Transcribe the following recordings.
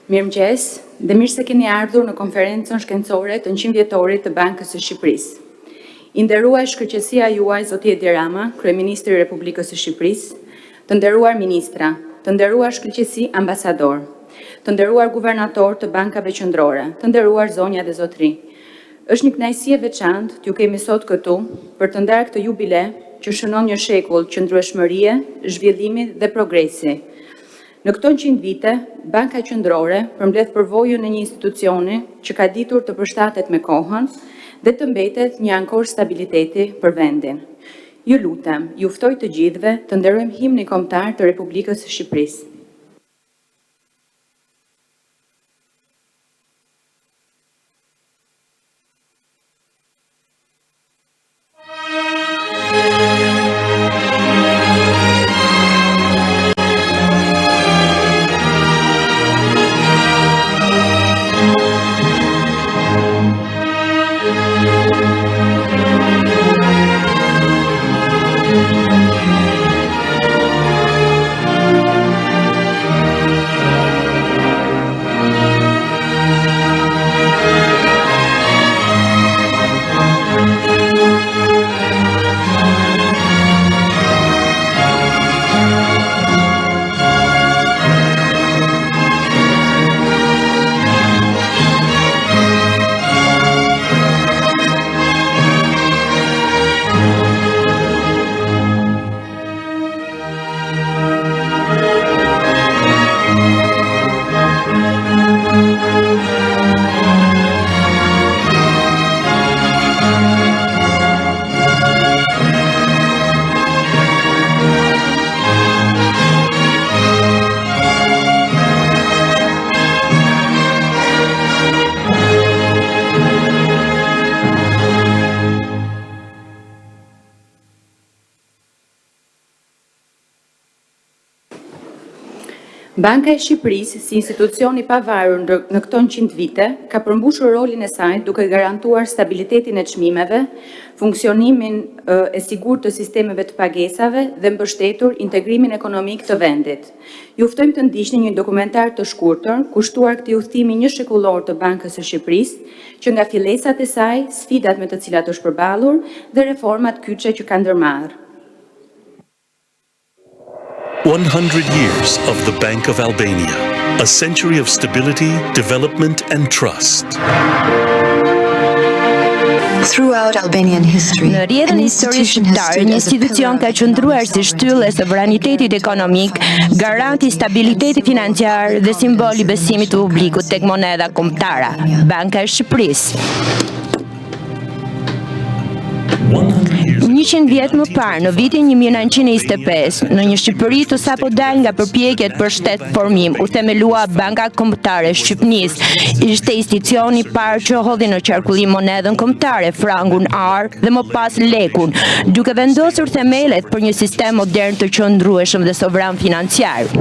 Mirëmëngjes, dhe mirë se keni ardhur në konferencën shkencore të 100 vjetorit të Bankës së Shqipërisë. I nderuar shkërqësia juaj zoti Edi Rama, Kryeministri i Republikës së Shqipërisë, të nderuar ministra, të nderuar shkërqësi ambasador, të nderuar guvernator të bankave qendrore, të nderuar zonja dhe zotëri. Është një kënaqësi e veçantë t'ju kemi sot këtu për të ndarë këtë jubile që shënon një shekull qëndrueshmërie, zhvillimi dhe progresi. Në këto 100 vite, Banka Qendrore përmbledh përvojën e një institucioni që ka ditur të përshtatet me kohën dhe të mbetet një ankor stabiliteti për vendin. Ju lutem, ju ftoj të gjithëve të nderojmë himnin kombëtar të Republikës së Shqipërisë. Banka e Shqipërisë, si institucion i pavarur në këto 100 vite, ka përmbushur rolin e saj duke garantuar stabilitetin e çmimeve, funksionimin e sigurt të sistemeve të pagesave dhe mbështetur integrimin ekonomik të vendit. Ju ftojmë të ndiqni një dokumentar të shkurtër, kushtuar këtij udhëtimi një shekullor të Bankës së Shqipërisë, që nga fillesat e saj, sfidat me të cilat është përballur dhe reformat kyçe që ka ndërmarrë. 100 years of the Bank of Albania, a century of stability, development and trust. Throughout Albanian history, Në rrjedhën e historisë shqiptare, një institucion ka qëndruar si shtyllë e sovranitetit ekonomik, garant i stabilitetit financiar dhe simbol i besimit të publikut tek monedha kombëtare, Banka e Shqipërisë. 100 vjet më parë, në vitin 1925, në një Shqipëri të sapo dal nga përpjekjet për shtetformim, u themelua Banka Kombëtare e Shqipënisë. Ishte institucioni i parë që hodhi në qarkullim monedhën kombëtare, frangun ar dhe më pas lekun, duke vendosur themelet për një sistem modern të qëndrueshëm dhe sovran financiar.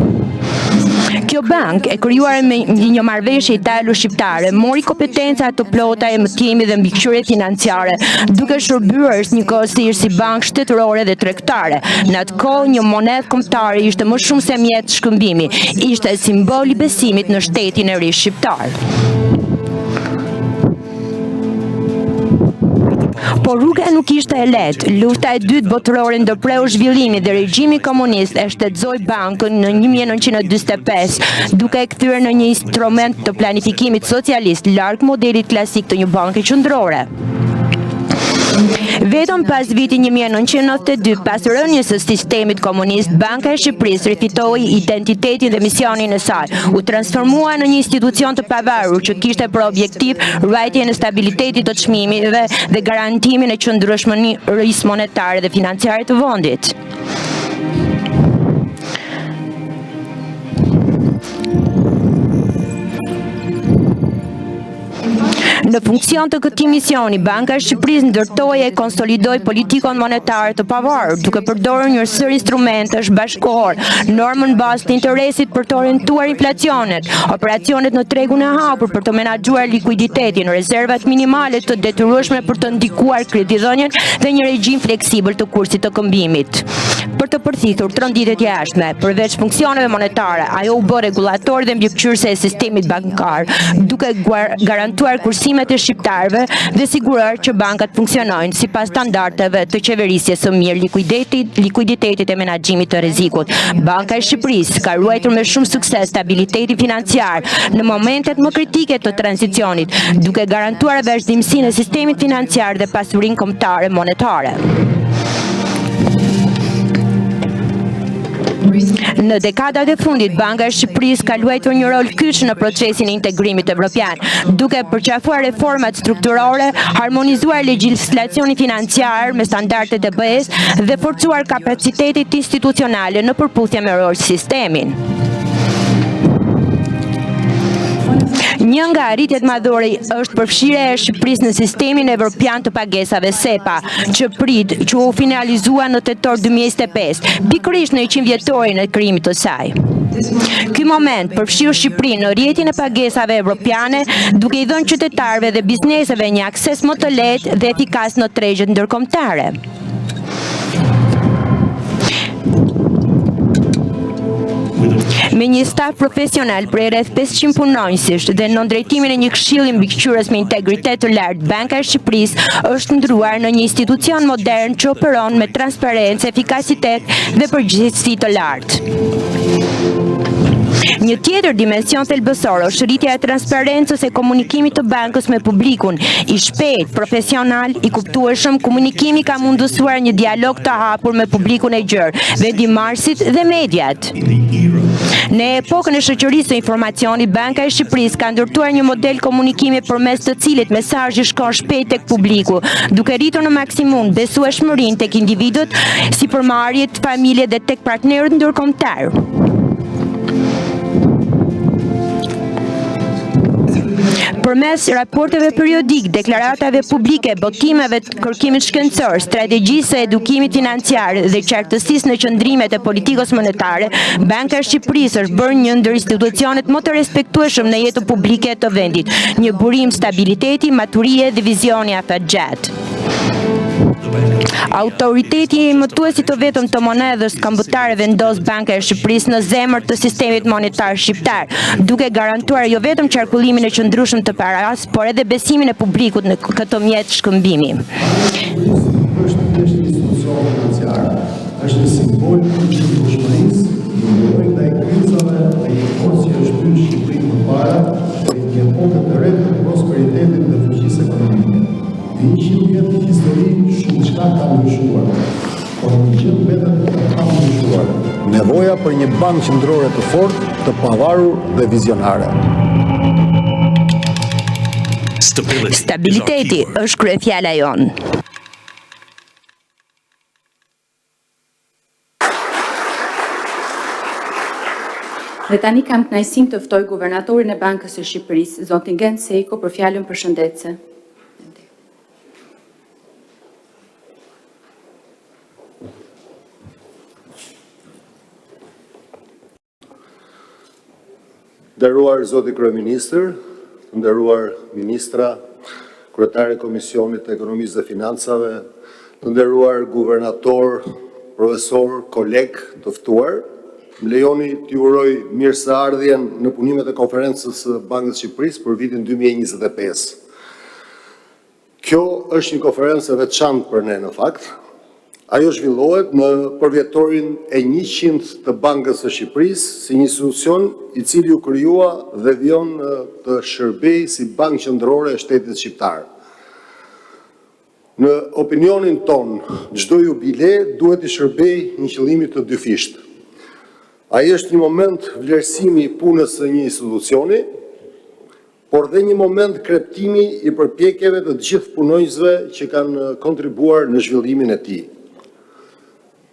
Kjo bank, e krijuar me një marrëveshje italo-shqiptare, mori kompetenca të plota e emëtimi dhe mbikëqyrje financiare, duke shërbyer njëkohësisht si bankë shtetërore dhe tregtare. Në atë kohë, një monedhë kombëtare ishte më shumë se mjet shkëmbimi, ishte simbol i besimit në shtetin e ri shqiptar. Por rruga nuk ishte e lehtë. Lufta e dytë botërore ndërpreu zhvillimin dhe regjimi komunist e shtetëzoi bankën në 1945, duke e kthyer në një instrument të planifikimit socialist larg modelit klasik të një banke qendrore. Vetëm pas vitit 1992, pas rënies së sistemit komunist, Banka e Shqipërisë rifitoi identitetin dhe misionin e saj. U transformua në një institucion të pavarur që kishte për objektiv ruajtjen e stabilitetit të çmimeve dhe garantimin e qëndrueshmërisë monetare dhe financiare të vendit. Në funksion të këtij misioni, Banka e Shqipërisë ndërtoi e konsolidoi politikën monetare të pavarur, duke përdorur një sër instrumentesh bashkëkohor, normën bazë të interesit për të orientuar inflacionet, operacionet në tregun e hapur për të menaxhuar likuiditetin, rezervat minimale të detyrueshme për të ndikuar kreditdhënien dhe një regjim fleksibël të kursit të këmbimit. Për të përthithur tronditet e jashtme, përveç funksioneve monetare, ajo u bë rregullator dhe mbikëqyrëse e sistemit bankar, duke garantuar kursimet e shqiptarëve dhe siguruar që bankat funksionojnë sipas standardeve të qeverisjes së mirë likuiditetit e menaxhimit të rrezikut. Banka e Shqipërisë ka ruajtur me shumë sukses stabilitetin financiar në momentet më kritike të tranzicionit, duke garantuar vazhdimsinë e sistemit financiar dhe pasurinë kombëtare monetare. Në dekadat e fundit, Banka e Shqipërisë ka luajtur një rol kyç në procesin e integrimit evropian, duke përqafuar reformat strukturore, harmonizuar legjislacionin financiar me standardet e BE-s dhe forcuar kapacitetet institucionale në përputhje me sistemin. Një nga arritjet madhore është përfshirja e Shqipërisë në sistemin evropian të pagesave SEPA, që u finalizua në tetor 2025, pikërisht në 100 vjetorin e krijimit të saj. Ky moment përfshir Shqipërinë në rrjetin e pagesave evropiane, duke i dhënë qytetarëve dhe bizneseve një akses më të lehtë dhe efikas në tregjet ndërkombëtare. Me një staf profesional prej rreth 500 punonjësish dhe në drejtimin e një këshilli mbikëqyrës me integritet të lartë, Banka e Shqipërisë është ndruar në një institucion modern që operon me transparencë, efikasitet dhe përgjegjësi të lartë. Një tjetër dimension thelbësor është rritja e transparencës e komunikimit të bankës me publikun, i shpejt, profesional, i kuptueshëm. Komunikimi ka mundësuar një dialog të hapur me publikun e gjerë, vendimarrësit dhe mediat. Në epokën e shoqërisë së informacionit, Banka e Shqipërisë ka ndërtuar një model komunikimi përmes të cilit mesazhi shkon shpejt tek publiku, duke rritur në maksimum besueshmërinë tek individët, sipërmarrjet, familjet dhe tek partnerët ndërkombëtar. Përmes raporteve periodik, deklaratave publike, botimeve të kërkimit shkencor, strategjisë së edukimit financiar dhe qartësisë në qëndrimet e politikës monetare, Banka e Shqipërisë është bërë një ndër institucionet më të respektueshëm në jetën publike të vendit, një burim stabiliteti, maturie dhe vizioni afatgjatë. Autoriteti emëtuesi të vetëm të monedhës kombëtare vendos Banka e Shqipërisë në zemër të sistemit monetar shqiptar, duke garantuar jo vetëm qarkullimin e qëndrueshëm të paras, por edhe besimin e publikut në këtë mjet shkëmbimi. Është një simbol i qëndrueshmërisë, një lloj ndaj krizave dhe një forcë që është hyrë Shqipërinë përpara në një epokë të re të prosperitetit dhe fuqisë ekonomike. Në 100 vjet të histori shumë çka ka ndryshuar, por në gjithë vetëm ka ndryshuar. Nevoja për një bankë qendrore të fortë, të pavarur dhe vizionare. Stabiliteti është kryefjala jonë. Dhe tani kam kënaqësinë të ftoj guvernatorin e Bankës së Shqipërisë, zotin Gent Sejko, për fjalën përshëndetëse. Nderuar zoti kryeministër, nderuar ministra, kryetari i Komisionit të Ekonomisë dhe Financave, të nderuar guvernator, profesor, koleg të ftuar, më lejoni t'ju uroj mirëseardhjen në punimet e konferencës së Bankës së Shqipërisë për vitin 2025. Kjo është një konferencë e veçantë për ne në fakt. Ajo zhvillohet në përvjetorin e 100 të Bankës së Shqipërisë si një institucion i cili u krijua dhe vjen të shërbejë si bankë qendrore e shtetit shqiptar. Në opinionin ton, çdo jubile duhet të shërbejë një qëllimi të dyfisht. Ai është një moment vlerësimi i punës së një institucioni, por dhe një moment kreptimi i përpjekjeve të gjithë punonjësve që kanë kontribuar në zhvillimin e tij.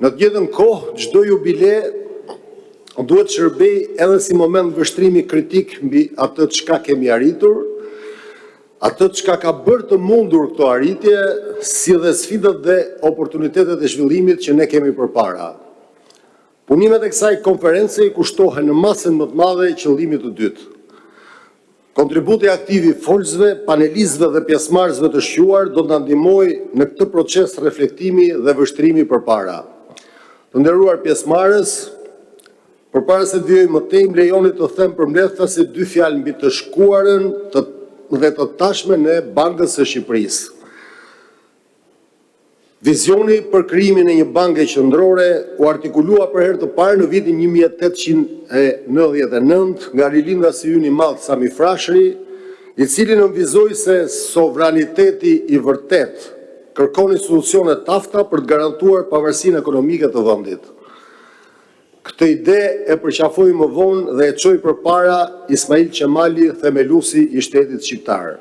Në të njëjtën kohë, çdo jubile duhet të shërbejë edhe si moment vështrimi kritik mbi atë çka kemi arritur atë çka ka bërë të mundur këto arritje, si dhe sfidat dhe oportunitetet e zhvillimit që ne kemi përpara. Punimet e kësaj konference i kushtohen në masën më të madhe qëllimit të dytë. Kontributi aktiv i folësve, panelistëve dhe pjesëmarrësve të shquar do të na ndihmojë në këtë proces reflektimi dhe vështrimi përpara. Të nderuar pjesëmarrës, përpara se të vijoj më tej, më lejoni të them përmbledhëse dy fjalë mbi të shkuarën dhe të tashmen e Bankës së Shqipërisë. Vizioni për krijimin e një banke qendrore u artikulua për herë të parë në vitin 1899 nga rilindasi ynë i madh Sami Frashëri, i cili nënvizoi se sovraniteti i vërtet kërkon institucione tafta për të garantuar pavarësinë ekonomike të vendit. Këtë ide e përqafoi më vonë dhe e çoi përpara Ismail Qemali, themeluesi i shtetit shqiptar.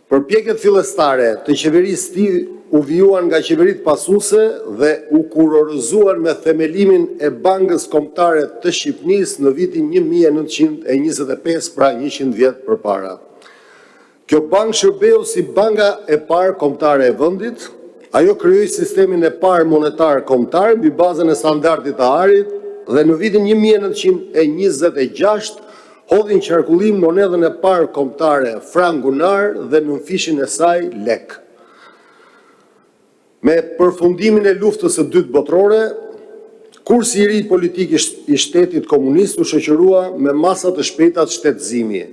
Përpjekjet fillestare të qeverisë së tij u vijuan nga qeveritë pasuese dhe u kurorëzuan me themelimin e Bankës Kombëtare të Shqipërisë në vitin 1925, pra 100 vjet përpara. Kjo bankë shërbeu si banka e parë kombëtare e vendit. Ajo krijoi sistemin e parë monetar kombëtar mbi bazën e standardit të arit dhe në vitin 1926 hodhin qarkullim monedhën e parë kombëtare frank unar dhe në fishin e saj lek. Me përfundimin e luftës së dytë botërore, kursi i ri politik i shtetit komunist u shoqërua me masa të shpejta të shtetëzimi.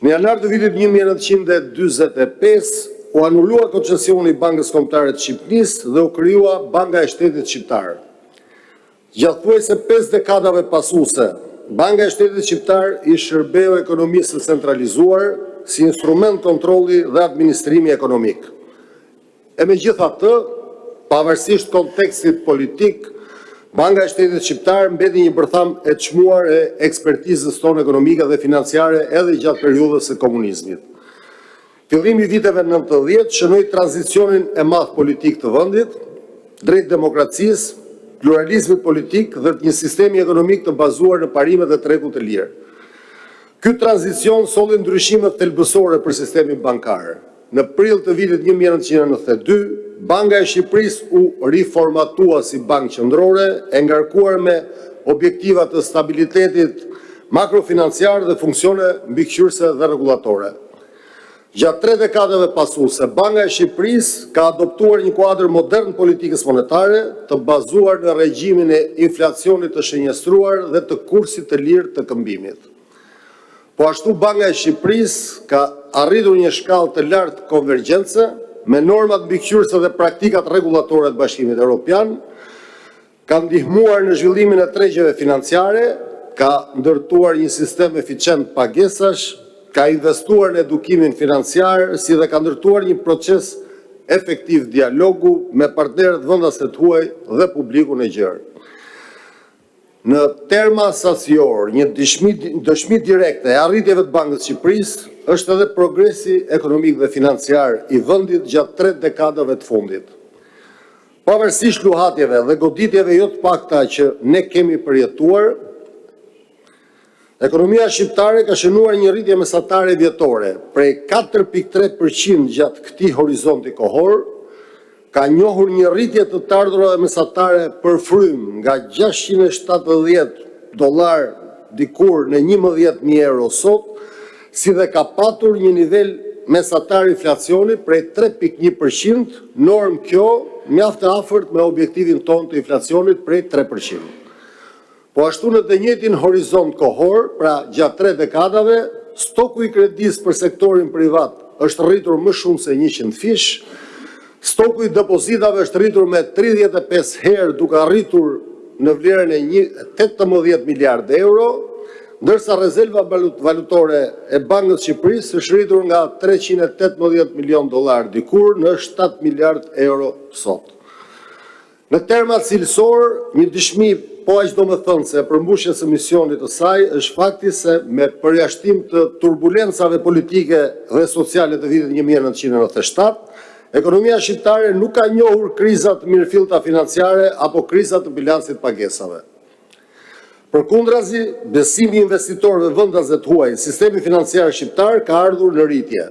Në janar të vitit 1945 u anulua koncesioni i Bankës Kombëtare të Shqipërisë dhe u krijua Banka e Shtetit Shqiptar. Gjaththuajse 5 dekadave pasuese, Banka e Shtetit Shqiptar i shërbeu ekonomisë së centralizuar si instrument kontrolli dhe administrimi ekonomik. E megjithatë, pavarësisht kontekstit politik, Banka e Shtetit Shqiptar mbeti një bërtham e çmuar e ekspertizës tonë ekonomike dhe financiare edhe gjatë periudhës së komunizmit. Fillimi i viteve 90 shënoi tranzicionin e madh politik të vendit drejt demokracisë, pluralizmit politik dhe të një sistemi ekonomik të bazuar në parimet e tregut të lirë. Ky tranzicion solli ndryshime thelbësore për sistemin bankar. Në prill të vitit 1992, Banka e Shqipërisë u riformatua si bankë qendrore, e ngarkuar me objektiva të stabilitetit makrofinanciar dhe funksione mbikëqyrëse dhe rregullatore. Gjatë 3 dekadave pasuese, Banka e Shqipërisë ka adoptuar një kuadër modern politikës monetare të bazuar në regjimin e inflacionit të shenjastruar dhe të kursit të lirë të këmbimit. Po ashtu Banka e Shqipërisë ka arritur një shkallë të lartë konvergjence me normat mbikëqyrëse dhe praktikat rregullatore të Bashkimit Evropian, ka ndihmuar në zhvillimin e tregjeve financiare, ka ndërtuar një sistem eficient pagesash, ka investuar në edukimin financiar, si dhe ka ndërtuar një proces efektiv dialogu me partnerët vendaset huaj dhe publikun e gjerë. Në terma sasior, një dëshmi direkte e arritjeve të Bankës Shqipërisë është edhe progresi ekonomik dhe financiar i vendit gjatë 3 dekadave të fundit. Pavarësisht luhatjeve dhe goditjeve jo të pakta që ne kemi përjetuar, ekonomia shqiptare ka shënuar një rritje mesatare vjetore, prej 4.3% gjatë këtij horizonti kohor, ka njohur një rritje të të ardhurave mesatare për frym nga $670 dikur në 11.000 euro sot, si dhe ka patur një nivel mesatar inflacioni prej 3.1%, norm kjo mjaft e afërt me objektivin ton të inflacionit prej 3%. Po ashtu në të njëjtin horizont kohor, pra gjatë 3 dekadave, stoku i kredisë për sektorin privat është rritur më shumë se 100 fish, stoku i depozitave është rritur me 35 herë duke arritur në vlerën e 18 miliard euro, ndërsa rezerva valutore e Bankës Shqipërisë është rritur nga $318 milion dikur në 7 miliard euro sot. Në terma cilësor, një dëshmi po aq domethënëse e përmbushjes së misionit të saj është fakti se me përjashtim të turbulencave politike dhe sociale të vitit 1997, ekonomia shqiptare nuk ka njohur krizat mirëfillta financiare apo krizat të bilancit pagesave. Përkundrazi, besimi i investitorëve vendase të huaj, sistemi financiar shqiptar ka ardhur në rritje.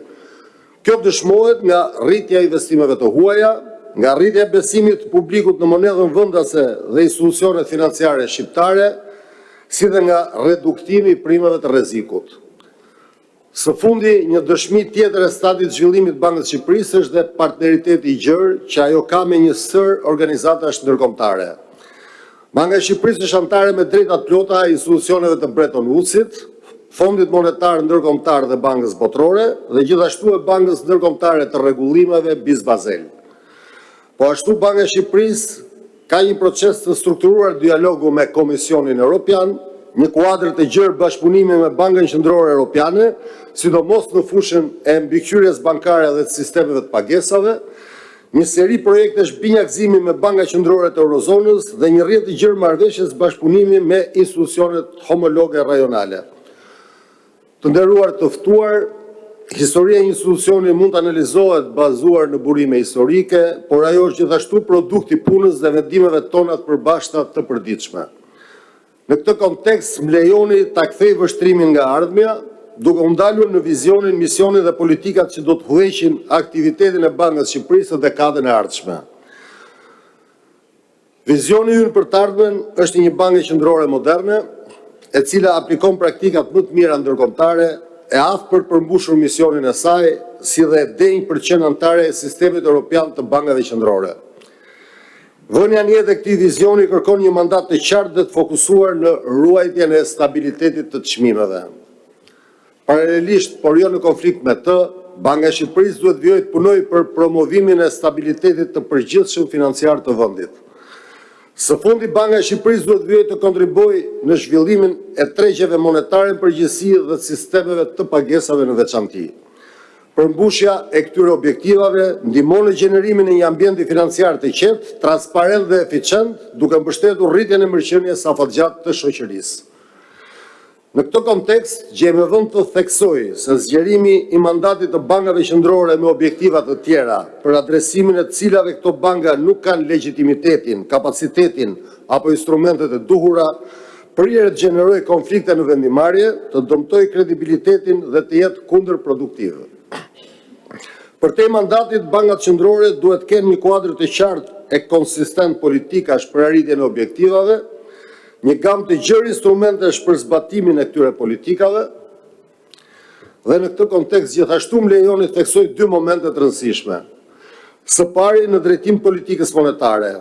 Kjo dëshmohet nga rritja e investimeve të huaja, nga rritja e besimit të publikut në monedhën vendase dhe institucionet financiare shqiptare, si dhe nga reduktimi i primave të rrezikut. Së fundi, një dëshmi tjetër e stadit zhvillimit Bankës së Shqipërisë është dhe partneriteti i gjerë që ajo ka me një sër organizatash ndërkombëtare. Banka e Shqipërisë është anëtare me drejta të plota e institucioneve të Bretton Woodsit, Fondit Monetar Ndërkombëtar dhe Bankës Botërore dhe gjithashtu e Bankës Ndërkombëtare të Rregullimeve BIS Basel. Po ashtu Banka e Shqipërisë ka një proces të strukturuar dialogu me Komisionin Evropian, një kuadër të gjerë bashkëpunimi me Bankën Qendrore Evropiane, sidomos në fushën e mbikëqyrjes bankare dhe të sistemeve të pagesave, një seri projektesh binjakëzimi me Banka Qendrore të Eurozonës dhe një rrjet të gjerë marrëveshjes bashkëpunimi me institucionet homologe rajonale. Të nderuar të ftuar, historia e një institucioni mund të analizohet bazuar në burime historike, por ajo është gjithashtu produkt i punës dhe vendimeve tona të përbashkëta të përditshme. Në këtë kontekst, më lejoni ta kthej vështrimin nga ardhmja, duke u ndalur në vizionin, misionin dhe politikat që do të udhëheqin aktivitetin e Bankës së Shqipërisë në dekadën e ardhshme. Vizioni ynë për të ardhmen është një bankë qendrore moderne, e cila aplikon praktikat më të mira ndërkombëtare, e afër për përmbushur misionin e saj, si dhe denjë për qenë anëtare e sistemit evropian të bankave qendrore. Vënia një dhe këtij vizioni kërkon një mandat të qartë dhe të fokusuar në ruajtjen e stabilitetit të çmimeve. Paralelisht, por jo në konflikt me të, Banka e Shqipërisë duhet vijojë të punojë për promovimin e stabilitetit të përgjithshëm financiar të vendit. Së fundi, Banka e Shqipërisë duhet vijojë të kontribuojë në zhvillimin e tregjeve monetare në përgjithësi dhe të sistemeve të pagesave në veçanti. Përmbushja e këtyre objektivave ndihmon në gjenerimin e një ambienti financiar të qetë, transparent dhe eficient, duke mbështetur rritjen e mirëqenies afatgjatë të shoqërisë. Në këtë kontekst, gjejmë vend të theksoj se zgjerimi i mandatit të bankave qendrore me objektiva të tjera, për adresimin e cilave këto banka nuk kanë legitimitetin, kapacitetin apo instrumentet e duhura, përherë të gjenerojë konflikte në vendimarrje, të dëmtojë kredibilitetin dhe të jetë kundërproduktiv. Për te mandatit, bankat qendrore duhet kenë një kuadër të qartë e konsistent politikash për arritjen e objektivave, një gamë të gjerë instrumentesh për zbatimin e këtyre politikave, dhe në këtë kontekst gjithashtu më lejoni të theksoj dy momente të rëndësishme. Së pari në drejtim politikës monetare.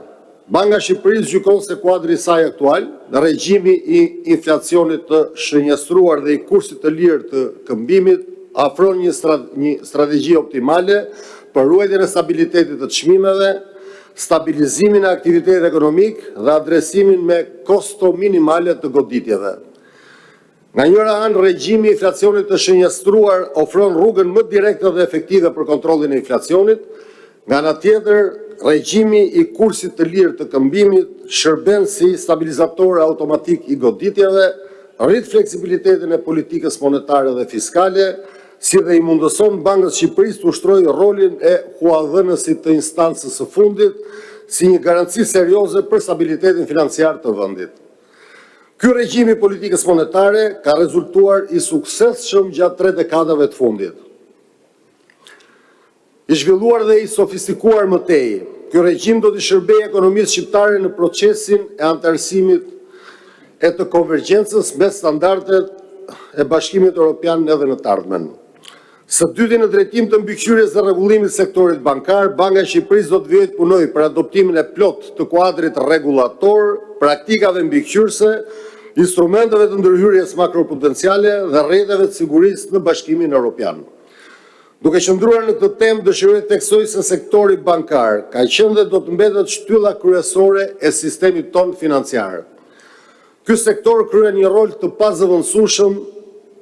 Banka e Shqipërisë gjykon se kuadri i saj aktual, regjimi i inflacionit të shënjestruar dhe i kursit të lirë të këmbimit afron një strategji optimale për ruajtjen e stabilitetit të çmimeve, stabilizimin e aktivitetit ekonomik dhe adresimin me kosto minimale të goditjeve. Nga njëra anë, regjimi i inflacionit të shënjestruar ofron rrugën më direkte dhe efektive për kontrollin e inflacionit, nga ana tjetër, regjimi i kursit të lirë të këmbimit shërben si stabilizator automatik i goditjeve, rrit fleksibilitetin e politikës monetare dhe fiskale, si dhe i mundëson Bankës Shqipërisë të ushtrojë rolin e huadhënësit të instancës së fundit, si një garanci serioze për stabilitetin financiar të vendit. Ky regjim i politikës monetare ka rezultuar i suksesshëm gjatë 3 dekadave të fundit. I zhvilluar dhe i sofistikuar më tej, ky regjim do të shërbejë ekonomisë shqiptare në procesin e antarësimit e të konvergjencës me standardet e Bashkimit Evropian edhe në të ardhmen. Së dyti në drejtim të mbikëqyrjes dhe rregullimit sektorit bankar, Banka e Shqipërisë do të vijojë të punojë për adoptimin e plot të kuadrit rregullator, praktikave mbikëqyrëse, instrumenteve të ndërhyrjes makroprudenciale dhe rrjeteve të sigurisë në Bashkimin Evropian. Duke qëndruar në këtë temë, dëshiroj të theksoj se sektori bankar ka qenë dhe do të mbetet shtylla kryesore e sistemit ton financiar. Ky sektor kryen një rol të pazëvendësueshëm,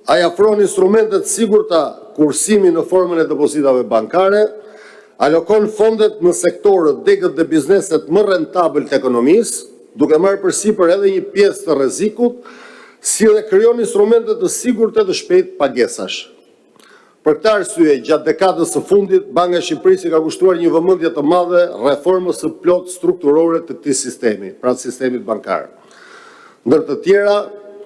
ai afron instrumentet sigurta kursimi në formën e depozitave bankare, alokon fondet në sektorët, degët dhe bizneset më rentabël të ekonomisë, duke marrë përsipër edhe një pjesë të rrezikut, si dhe krijon instrumente të sigurta të shpejt pagesash. Për këtë arsye, gjatë dekadës së fundit, Banka e Shqipërisë ka kushtuar një vëmendje të madhe reformës së plot strukturore të këtij sistemi, pra sistemit bankar. Ndër të tjera,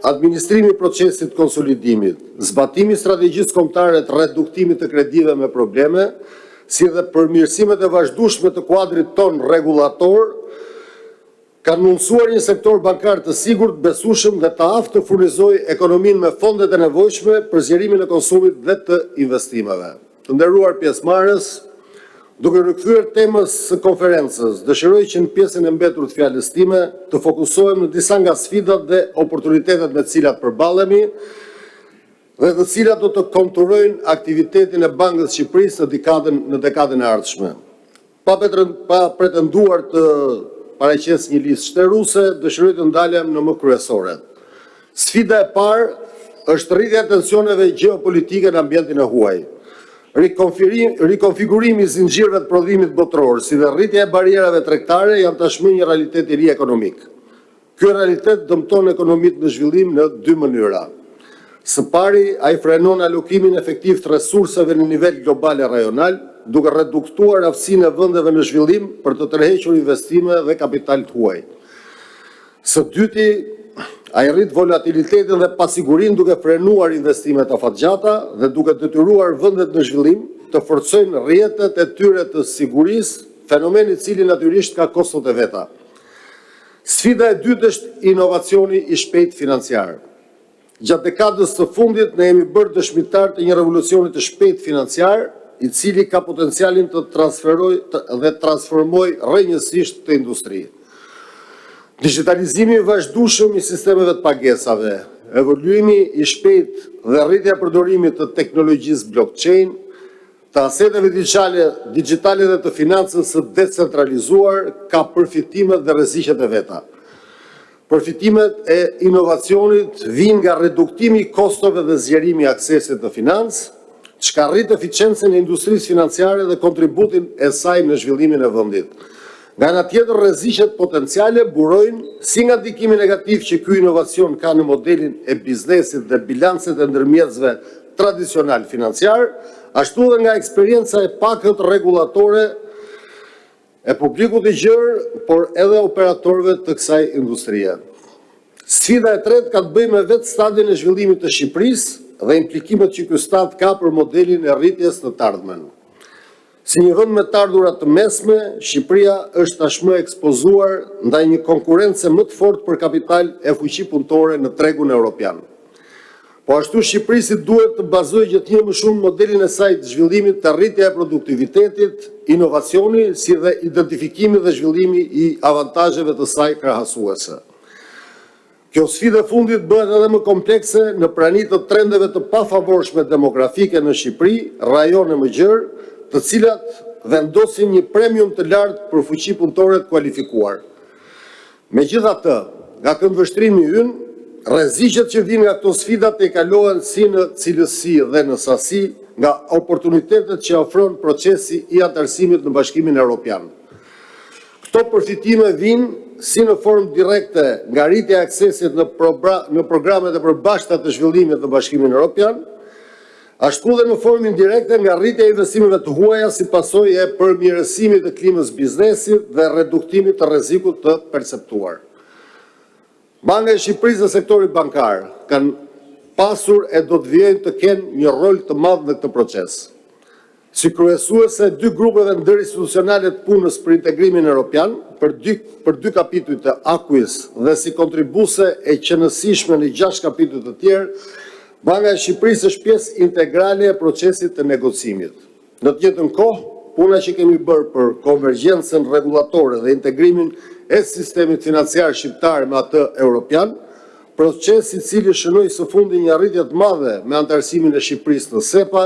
administrimi i procesit konsolidimit, zbatimi i strategjisë kombëtare të reduktimit të kredive me probleme, si dhe përmirësimet e vazhdueshme të kuadrit ton rregullator, kanë mundësuar një sektor bankar të sigurt, besueshëm dhe të aftë të furnizojë ekonominë me fondet e nevojshme për zgjerimin e konsumit dhe të investimeve. Të nderuar pjesëmarrës, duke rikthyer temës së konferencës, dëshiroj që në pjesën e mbetur të fjalës time të fokusohem në disa nga sfidat dhe oportunitetet me të cilat përballemi dhe të cilat do të konturojnë aktivitetin e Bankës së Shqipërisë në dekadën e ardhshme. Pa pretenduar të paraqes një listë shtërruese, dëshiroj të ndalem në më kryesore. Sfida e parë është rritja e tensioneve gjeopolitike në ambientin e huaj. Rikonfigurimi i zinxhirëve të prodhimit botror, si dhe rritja e barierave tregtare janë tashmë një realitet i ri ekonomik. Ky realitet dëmton ekonomitë në zhvillim në dy mënyra. Së pari, ai frenon alokimin efektiv të resurseve në nivel global e rajonal, duke reduktuar aftësinë e vendeve në zhvillim për të tërhequr investime dhe kapital të huaj. Së dyti, ai rrit volatilitetin dhe pasigurinë duke frenuar investimet afatgjata dhe duke detyruar vendet në zhvillim të forcojnë rrjetet e tyre të sigurisë, fenomeni i cili natyrisht ka kostot e veta. Sfida e dytë është inovacioni i shpejtë financiar. Gjatë dekadës së fundit ne jemi bërë dëshmitar të një revolucioni të shpejtë financiar, i cili ka potencialin të transformojë rrënjësisht të industri. Digitalizimi i vazhdueshëm i sistemeve të pagesave, evoluimi i shpejtë dhe rritja e përdorimit të teknologjisë blockchain, të aseteve digjitale dhe të financës së decentralizuar ka përfitimet dhe rreziqet e veta. Përfitimet e inovacionit vijnë nga reduktimi i kostove dhe zgjerimi i aksesit të financë, çka rrit eficiencën e industrisë financiare dhe kontributin e saj në zhvillimin e vendit. Nga ana tjetër, rreziqet potenciale burojnë si nga ndikimi negativ që ky inovacion ka në modelin e biznesit dhe bilancet e ndërmjetësve tradicional financiar, ashtu dhe nga eksperienca e pakët rregullatore e publikut i gjerë, por edhe operatorëve të kësaj industrie. Sfida e tretë ka të bëjë me vetë stadin e zhvillimit të Shqipërisë dhe implikimet që ky stad ka për modelin e rritjes në të ardhmen. Si një vend me të ardhurat të mesme, Shqipëria është tashmë ekspozuar ndaj një konkurrencë më të fortë për kapital e fuqi punëtore në tregun evropian. Po ashtu Shqipërisë duhet të bazojë gjithnjë më shumë modelin e saj të zhvillimit të rritja e produktivitetit, inovacioni, si dhe identifikimi dhe zhvillimi i avantazheve të saj krahasuese. Kjo sfidë e fundit bëhet edhe më komplekse në prani të trendeve të pafavorshme demografike në Shqipëri, rajone më gjerë, të cilat vendosin një premium të lartë për fuqi punëtore të kualifikuar. Megjithatë, nga këndvështrimi ynë, rreziqet që vijnë nga këto sfida i kalohen si në cilësi dhe në sasi nga oportunitetet që ofron procesi i antarësimit në Bashkimin Evropian. Këto përfitime vijnë si në formë direkte nga rritja e aksesit në programet e përbashkëta të zhvillimit në Bashkimin Evropian, ashtu dhe në formë indirekte nga rritja e investimeve të huaja si pasojë e përmirësimit të klimës biznesit dhe reduktimit të rrezikut të perceptuar. Banka e Shqipërisë dhe sektori bankar kanë pasur e do të vijnë të kenë një rol të madh në këtë proces. Si kryesuese e dy grupeve ndërinstitucionale të punës për integrimin evropian, për dy kapitujt të AKUIS dhe si kontribuese e qenësishme në 6 kapitujt të tjerë, Banka e Shqipërisë është pjesë integrale e procesit të negocimit. Në të njëjtën kohë, puna që kemi bërë për konvergjencën rregullatore dhe integrimin e sistemit financiar shqiptar me atë evropian, proces i cili shënoi së fundi një arritje të madhe me antarësimin e Shqipërisë në SEPA,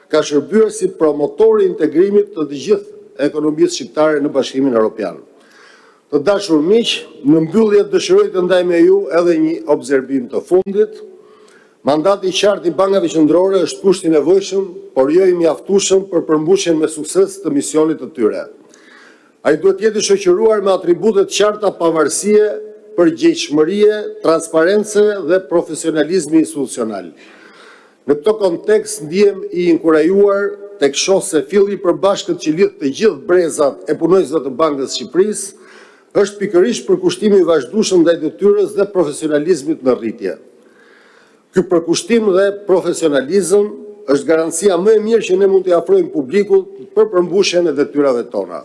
ka shërbyer si promotor i integrimit të gjithë ekonomisë shqiptare në Bashkimin Evropian. Të dashur miq, në mbyllje dëshiroj të ndaj me ju edhe një observim të fundit. Mandati i qartë i bankave qendrore është kusht i nevojshëm, por jo i mjaftueshëm për përmbushjen me sukses të misionit të tyre. Ai duhet jetë i shoqëruar me atribute të qarta pavarësie, përgjegjshmërie, transparencë dhe profesionalizmi institucional. Në këtë kontekst ndihem i inkurajuar tek shoh se filli i përbashkët që lidh të gjithë brezat e punonjësve të Bankës së Shqipërisë është pikërisht përkushtimi i vazhdueshëm ndaj detyrës dhe profesionalizmit në rritje. Ky përkushtim dhe profesionalizëm është garancia më e mirë që ne mund t'i afrojmë publikut për përmbushjen e detyrave tona.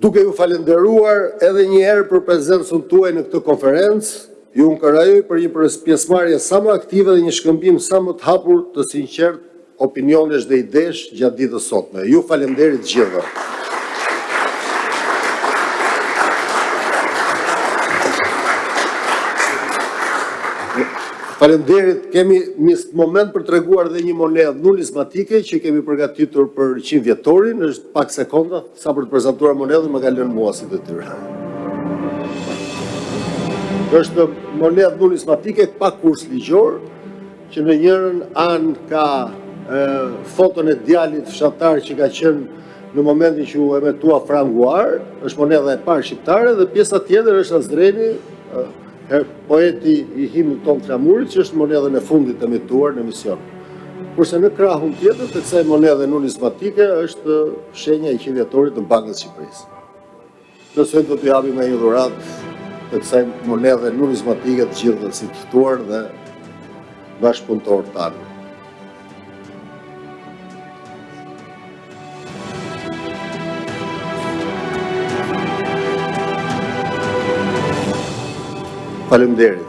Duke ju falenderuar edhe një herë për prezencën tuaj në këtë konferencë, ju nkërajoj për një pjesëmarrje sa më aktive dhe një shkëmbim sa më të hapur të sinqert opinionesh dhe idesh gjatë ditës sotme. Ju falenderit gjithëve. Faleminderit, kemi një moment për treguar dhe një monedhë numizmatike që kemi përgatitur për 100 vjetorin, është pak sekonda, sa për të prezantuar monedhën më ka lënë mua si detyrë. Është monedhë numizmatike pa kurs ligjor, që në njërën anë ka foton e djalit fshatar që ka qenë në momentin që u emetua franguar, është monedha e parë shqiptare, dhe pjesa tjetër është Azdreni, poeti i himnit ton flamurit, që është monedhën e fundit emetuar në emision. Kurse në krahun tjetër të kësaj monedhe numizmatike është shenja e 100 vjetorit të Bankës së Shqipërisë. Nëse do t'ju japim një dhuratë të kësaj monedhe numizmatike të gjithë si të ftuar dhe bashkëpunëtorët tanë. Faleminderit.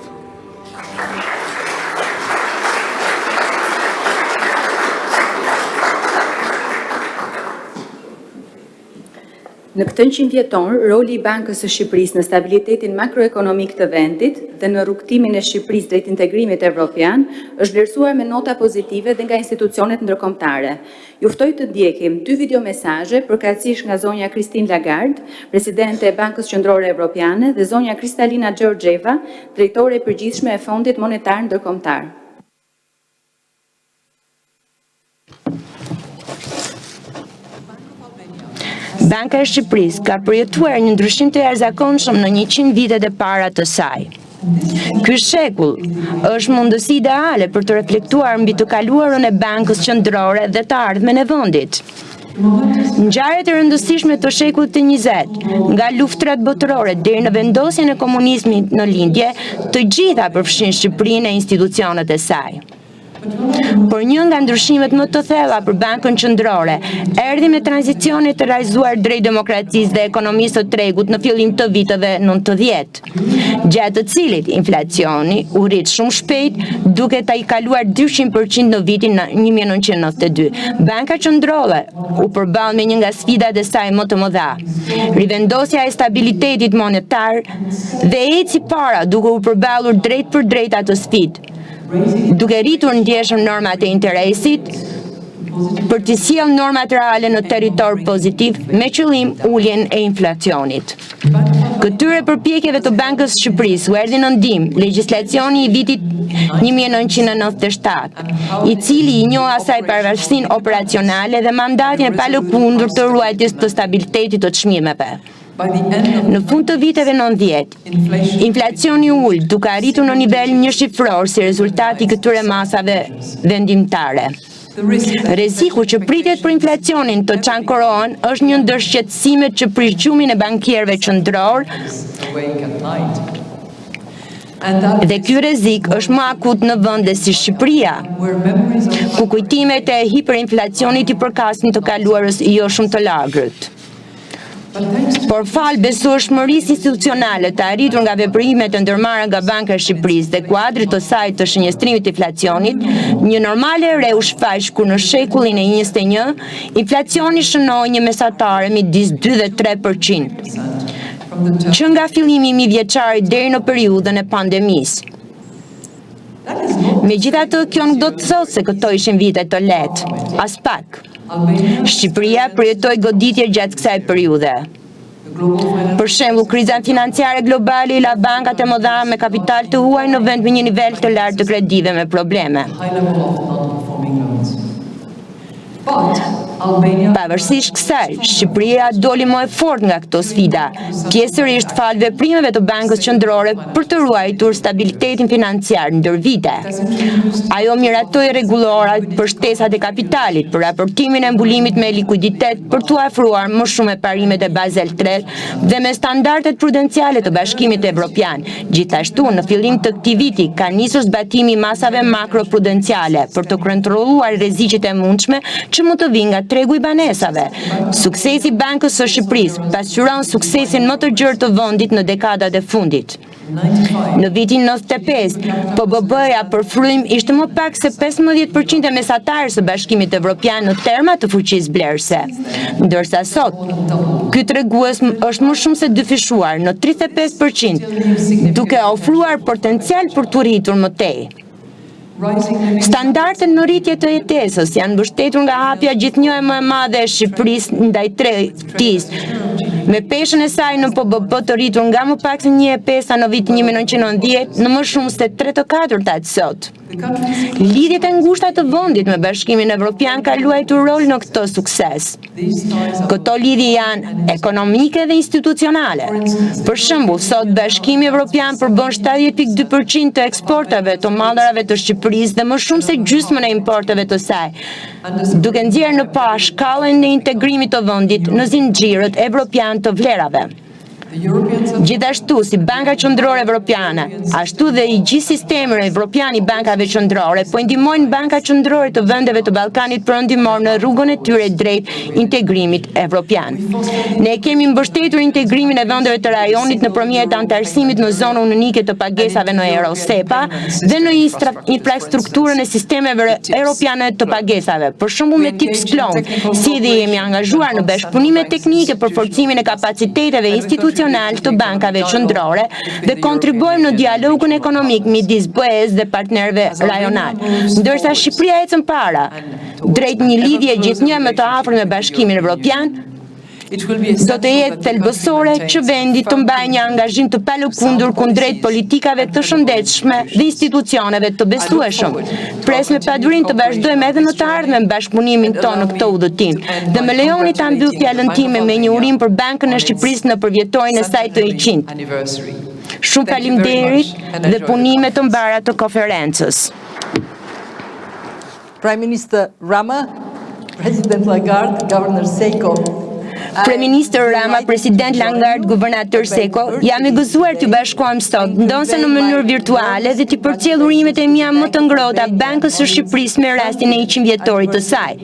Në këtë 100 vjetor, roli i Bankës së Shqipërisë në stabilitetin makroekonomik të vendit dhe në rrugtimin e Shqipërisë drejt integrimit evropian është vlerësuar me nota pozitive dhe nga institucionet ndërkombëtare. Ju ftoj të ndjekim 2 videomesazhe përkatësisht nga zonja Christine Lagarde, presidente e Bankës Qendrore Evropiane, dhe zonja Kristalina Georgieva, drejtore e përgjithshme e Fondit Monetar Ndërkombëtar. Banka e Shqipërisë ka përjetuar një ndryshim të jashtëzakonshëm në 100 vitet e para të saj. Ky shekull është mundësi ideale për të reflektuar mbi të kaluarën e Bankës Qendrore dhe të ardhmen e vendit. Ngjarjet e rëndësishme të shekullit të 20, nga luftrat botërore deri në vendosjen e komunizmit në lindje, të gjitha përfshin Shqipërinë e institucionet e saj. Por një nga ndryshimet më të thella për Bankën Qendrore erdhi me tranzicionin të realizuar drejt demokracisë dhe ekonomisë së tregut në fillim të viteve 90, gjatë të cilit inflacioni u rrit shumë shpejt duke ta i kaluar 200% në vitin 1992. Banka Qendrore u përball me një nga sfidat e saj më të mëdha, rivendosja e stabilitetit monetar, dhe eci para duke u përballur drejt për drejt atë sfidë, duke rritur ndjeshëm normat e interesit për të sjellë normat reale në territor pozitiv me qëllim uljen e inflacionit. Këtyre përpjekjeve të Bankës së Shqipërisë u erdhi në ndihmë legjislacioni i vitit 1997, i cili i njoh asaj pavarësinë operacionale dhe mandatin e palëkundur të ruajtjes të stabilitetit të çmimeve. Në fund të viteve 90, inflacioni ul duke arritur në nivel njëshifror si rezultati këtyre masave vendimtare. Rreziku që pritet për inflacionin të çankorohen është një ndër shqetësimet që prish gjumin e bankierëve qendror, dhe ky rrezik është më akut në vende si Shqipëria, ku kujtimet e hiperinflacionit i përkasin të kaluarës jo shumë të largët. Por fal besueshmërisë institucionale të arritur nga veprimet e ndërmarra nga Banka e Shqipërisë dhe kuadrit të saj të shënjestrimit të inflacionit, një normale e re u shfaq kur në shekullin e 21 inflacioni shënoi një mesatare midis 2 dhe 3%, që nga fillimi i mijëvjeçarit deri në periudhën e pandemisë. Megjithatë, kjo nuk do të thotë se këto ishin vite të lehtë, as pak. Shqipëria përjetoi goditje gjatë kësaj periudhe. Për shembull, kriza financiare globale i la bankat e mëdha me kapital të huaj në vend me një nivel të lartë të kredive me probleme. Pavarësisht kësaj, Shqipëria doli më e fortë nga këto sfida, pjesërisht falë veprimeve të Bankës Qendrore për të ruajtur stabilitetin financiar ndër vite. Ajo miratoi rregullorat për shtesat e kapitalit, për raportimin e mbulimit me likuiditet, për t'u afruar më shumë me parimet e Basel III dhe me standardet prudenciale të Bashkimit Evropian. Gjithashtu, në fillim të këtij viti ka nisur zbatimi i masave makroprudenciale për të kontrolluar rreziqet e mundshme që mund të vinë nga tregu i banesave. Suksesi i Bankës së Shqipërisë pasqyron suksesin më të gjerë të vendit në dekadat e fundit. Në vitin 95, PBB-ja për frym ishte më pak se 15% e mesatarës së Bashkimit Evropian në terma të fuqisë blerëse. Ndërsa sot, ky tregues është më shumë se dyfishuar në 35%, duke ofruar potencial për të rritur më tej. Standardet në rritje të jetesës janë mbështetur nga hapja gjithnjë më e madhe e Shqipërisë ndaj tregtisë, me peshën e saj në PBB të rritur nga më pak se 1.5 në vitin 1990 në më shumë se 3/4 sot. Lidhjet e ngushta të vendit me Bashkimin Evropian ka luajtur rol në këtë sukses. Këto lidhje janë ekonomike dhe institucionale. Për shembull, sot Bashkimi Evropian përbën 70.2% të eksportave të mallarave të Shqipërisë dhe më shumë se gjysmën e importeve të saj, duke nxjerrë në pa shkallën e integrimit të vendit në zinxhirët evropian të vlerave. Gjithashtu, si Banka Qendrore Evropiane, ashtu dhe i gjithë sistemi evropian i bankave qendrore, po ndihmojnë banka qendrore të vendeve të Ballkanit Perëndimor në rrugën e tyre drejt integrimit evropian. Ne kemi mbështetur integrimin e vendeve të rajonit nëpërmjet antarësimit në zonën unike të pagesave në Eurosepa dhe në infrastrukturën e sistemeve europiane të pagesave, për shembull me tip Sklon, si dhe jemi angazhuar në bashkëpunime teknike për forcimin e kapaciteteve institucional të bankave qendrore dhe kontribuojmë në dialogun ekonomik midis BE-s dhe partnerëve rajonal. Ndërsa Shqipëria ecën para drejt një lidhje gjithnjë më të afërt me Bashkimin Evropian, do të jetë thelbësore që vendi të mbajë një angazhim të palëkundur kundrejt politikave të shëndetshme dhe institucioneve të besueshëm. Pres me padurim të vazhdojmë edhe në të ardhmen në bashkëpunimin tonë në këtë udhëtim dhe më lejoni ta mbyll fjalën time me një urim për Bankën e Shqipërisë në përvjetorin e saj të 100. Shumë faleminderit dhe punime të mbara të konferencës. Prime Minister Rama, President Lagarde, Governor Seiko. Kryeministër Rama, President Lagarde, Guvernator Seko, jam i gëzuar t'ju bashkohem sot, ndonse në mënyrë virtuale dhe t'i përcjell urimet e mia më të ngrohta Bankës së Shqipërisë me rastin e 100 vjetorit të saj.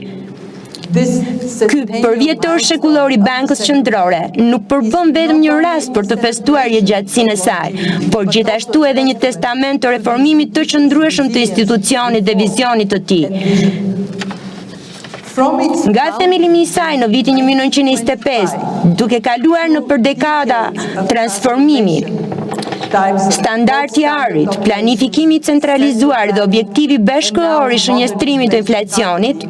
Ky përvjetor shekullor i Bankës Qendrore nuk përbën vetëm një rast për të festuar jetëgjatësinë e saj, por gjithashtu edhe një testament të reformimit të qëndrueshëm të institucionit dhe vizionit të tij. Nga themelimi i saj në vitin 1925, duke kaluar në për dekada transformimi, standardi i arit, planifikimi centralizuar dhe objektivi bashkëkohor i shënjestrimit të inflacionit,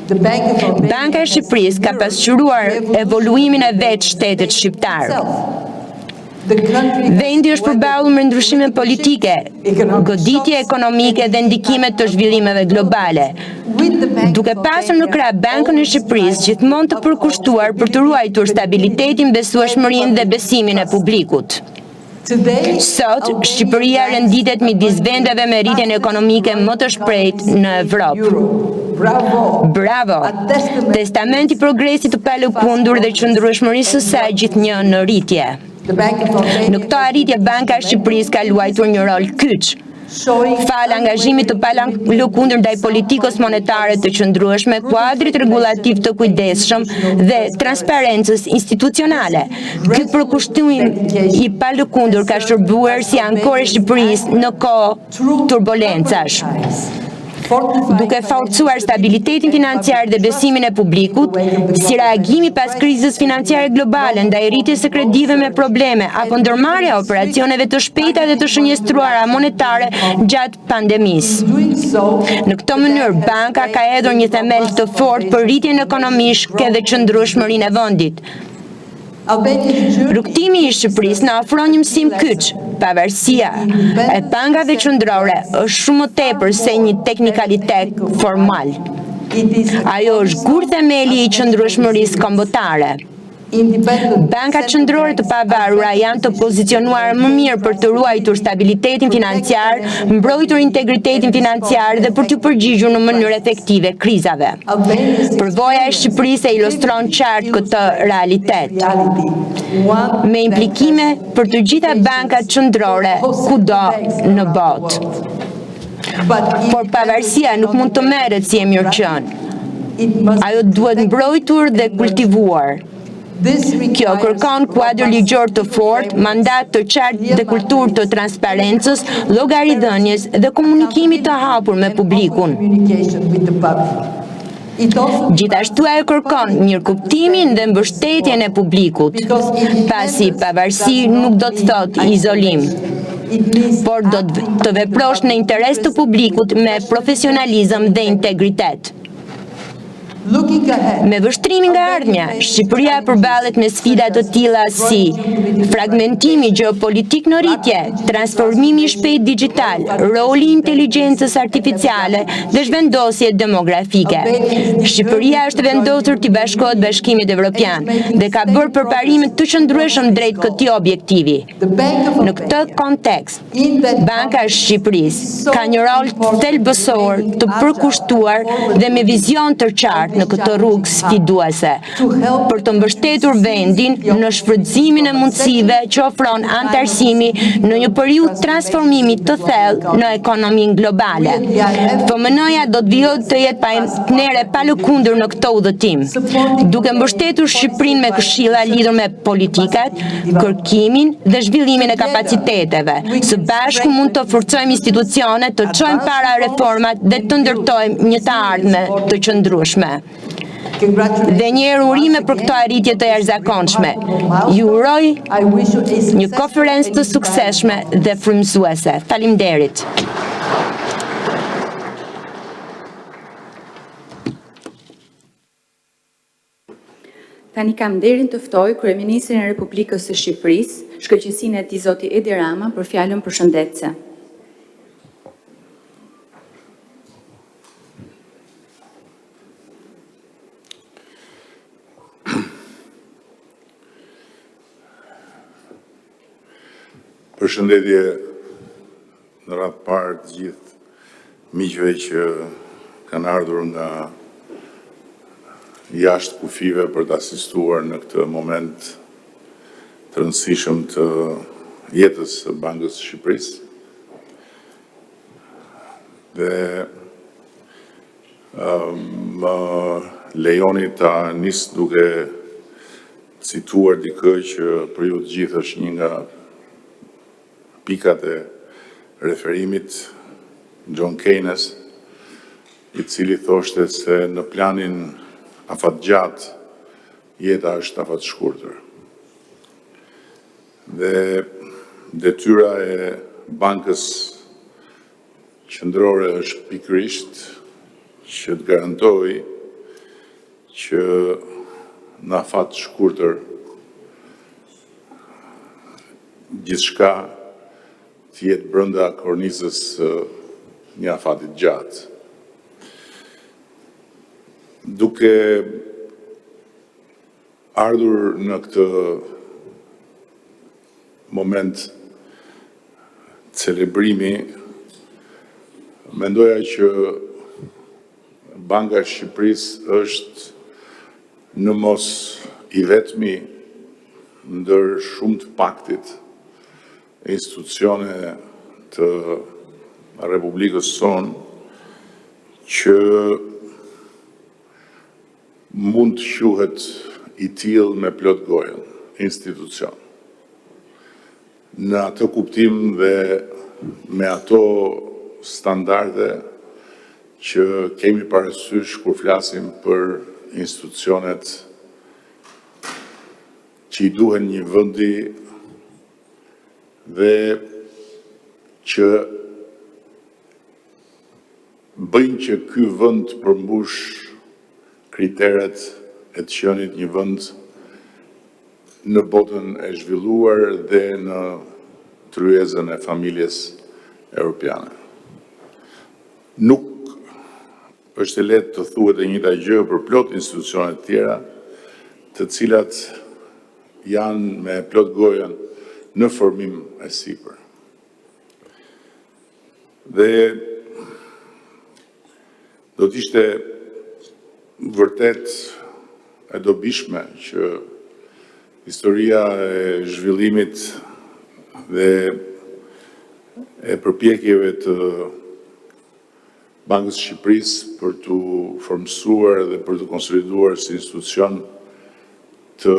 Banka e Shqipërisë ka pasqyruar evoluimin e vetë shtetit shqiptar. Vendi është përballur me ndryshime politike, goditje ekonomike dhe ndikimet të zhvillimeve globale, duke pasur në krah Bankën e Shqipërisë gjithmonë të përkushtuar për të ruajtur stabilitetin, besueshmërinë dhe besimin e publikut. Sot, Shqipëria renditet midis vendeve me rritjen ekonomike më të shpejtë në Evropë. Bravo! Testamenti i progresit të palëkundur dhe qëndrueshmërisë së saj gjithnjë në rritje. Në këtë arritje, Banka e Shqipërisë ka luajtur një rol kyç, fal angazhimit të palëkundur ndaj politikës monetare të qëndrueshme, kuadrit rregullativ të kujdesshëm dhe transparencës institucionale. Ky përkushtim i palëkundur ka shërbuar si ankor e Shqipërisë në kohë turbulencash, duke forcuar stabilitetin financiar dhe besimin e publikut, si reagimi pas krizës financiare globale ndaj rritjes së kredive me probleme apo ndërmarrja e operacioneve të shpejta dhe të shënjestruara monetare gjatë pandemisë. Në këtë mënyrë, banka ka hedhur një themel të fortë për rritjen ekonomike dhe qëndrueshmërinë e vendit. Rrugtimi i Shqipërisë na ofron një mësim kyç. Pavarësia e bankave qendrore është shumë më tepër se një teknikalitet formal. Ajo është gur themeli i qëndrueshmërisë kombëtare. Bankat qendrore të pavarura janë të pozicionuar më mirë për të ruajtur stabilitetin financiar, mbrojtur integritetin financiar dhe për të përgjigjur në mënyrë efektive krizave. Përvoja e Shqipërisë e ilustron qartë këtë realitet, me implikime për të gjitha bankat qendrore kudo në botë. Por pavarësia nuk mund të merret si e mirëqenë. Ajo duhet mbrojtur dhe kultivuar. Kjo kërkon kuadër ligjor të fortë, mandat të qartë dhe kulturë të transparencës, llogaridhënies dhe komunikimit të hapur me publikun. Gjithashtu ajo kërkon mirëkuptimin dhe mbështetjen e publikut, pasi pavarësi nuk do të thotë izolim, por do të veprosh në interes të publikut me profesionalizëm dhe integritet. Me vështrimin nga ardhmja, Shqipëria përballet me sfida të tilla si fragmentimi gjeopolitik në rritje, transformimi i shpejt digjital, roli i inteligjencës artificiale dhe zhvendosje demografike. Shqipëria është vendosur të bashkohet Bashkimit Evropian dhe ka bërë përparime të qëndrueshëm drejt këtij objektivi. Në këtë kontekst, Banka e Shqipërisë ka një rol thelbësor të përkushtuar dhe me vizion të qartë në këtë rrugë sfiduese, për të mbështetur vendin në shfrytëzimin e mundësive që ofron anëtarësimi në një periudhë transformimi të thellë në ekonominë globale. FMN-ja do të vijojë të jetë partnere pa lëkundur në këtë udhëtim, duke mbështetur Shqipërinë me këshilla lidhur me politikat, kërkimin dhe zhvillimin e kapaciteteve. Së bashku mund të forcojmë institucionet, të çojmë para reformat dhe të ndërtojmë një të ardhme të qëndrueshme. Dhe një urime për këto arritje të jashtëzakonshme. Ju uroj një konferencë të suksesshme dhe frymëzuese. Faleminderit. Tani kam nderin të ftoj Kryeministrin e Republikës së Shqipërisë, Shkëlqësinë e tij zoti Edi Rama për fjalën përshëndetëse. Përshëndetje në radhë parë të gjithë miqve që kanë ardhur nga jashtë kufive për të asistuar në këtë moment të rëndësishëm të jetës së Bankës së Shqipërisë. Dhe më lejoni ta nis duke cituar dikë që për ju të gjithë është një nga pikat e referimit, John Keynes, i cili thoshte se në planin afatgjatë, jeta është afat shkurtër. Dhe detyra e Bankës Qendrore është pikërisht që të garantoj që në afat shkurtër gjithçka të jetë brenda kornizës një afatit gjatë. Duke ardhur në këtë moment celebrimi, mendoja që Banka e Shqipërisë është në mos i vetmi ndër shumë të paktit institucione të Republikës sonë që mund të quhet i tillë me plot gojën, institucion. Në atë kuptim dhe me ato standarde që kemi parasysh kur flasim për institucionet që i duhen një vendi dhe që bëjnë që ky vend të përmbush kriteret e të qenit një vend në botën e zhvilluar dhe në tryezën e familjes europiane. Nuk është e lehtë të thuhet e njëjta gjë për plot institucionet tjera, të cilat janë me plot gojën në formim e sipër. Dhe do t'ishte vërtet e dobishme që historia e zhvillimit dhe e përpjekjeve të Bankës Shqipërisë për të formësuar dhe për të konsoliduar si institucion të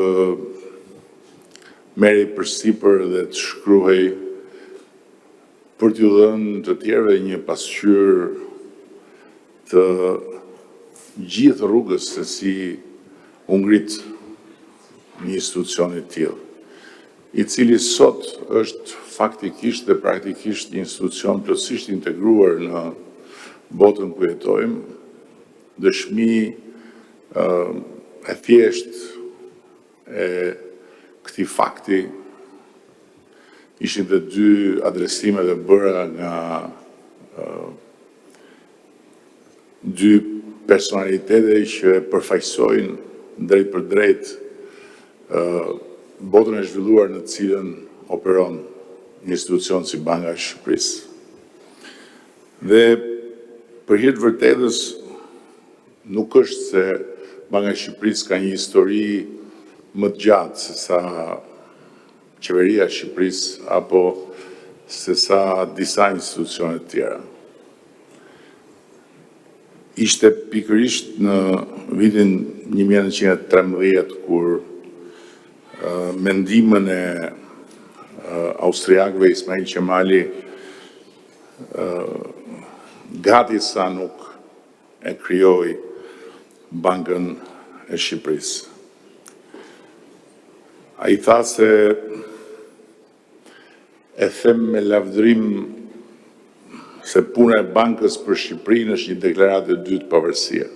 merrej përsipër dhe të shkruhej për t'ju dhënë të tjerëve një pasqyrë të gjithë rrugës se si u ngrit një institucion i tillë, i cili sot është faktikisht dhe praktikisht një institucion plotësisht integruar në botën ku jetojmë, dëshmi e thjesht e këtij fakti ishin dhe dy adresimet e bëra nga dy personalitete që përfaqësojnë drejt për drejt botën e zhvilluar në të cilën operon një institucion si Banka e Shqipërisë. Dhe për hir të vërtetës, nuk është se Banka e Shqipërisë ka një histori më të gjatë se sa qeveria e Shqipërisë apo se sa disa institucione të tjera. Ishte pikërisht në vitin 1913 kur mendimën e austriakëve Ismail Qemali gati sa nuk e krijoi Bankën e Shqipërisë. Ai tha se e them me lavdërim se puna e bankës për Shqipërinë është një deklaratë e dytë pavarësie.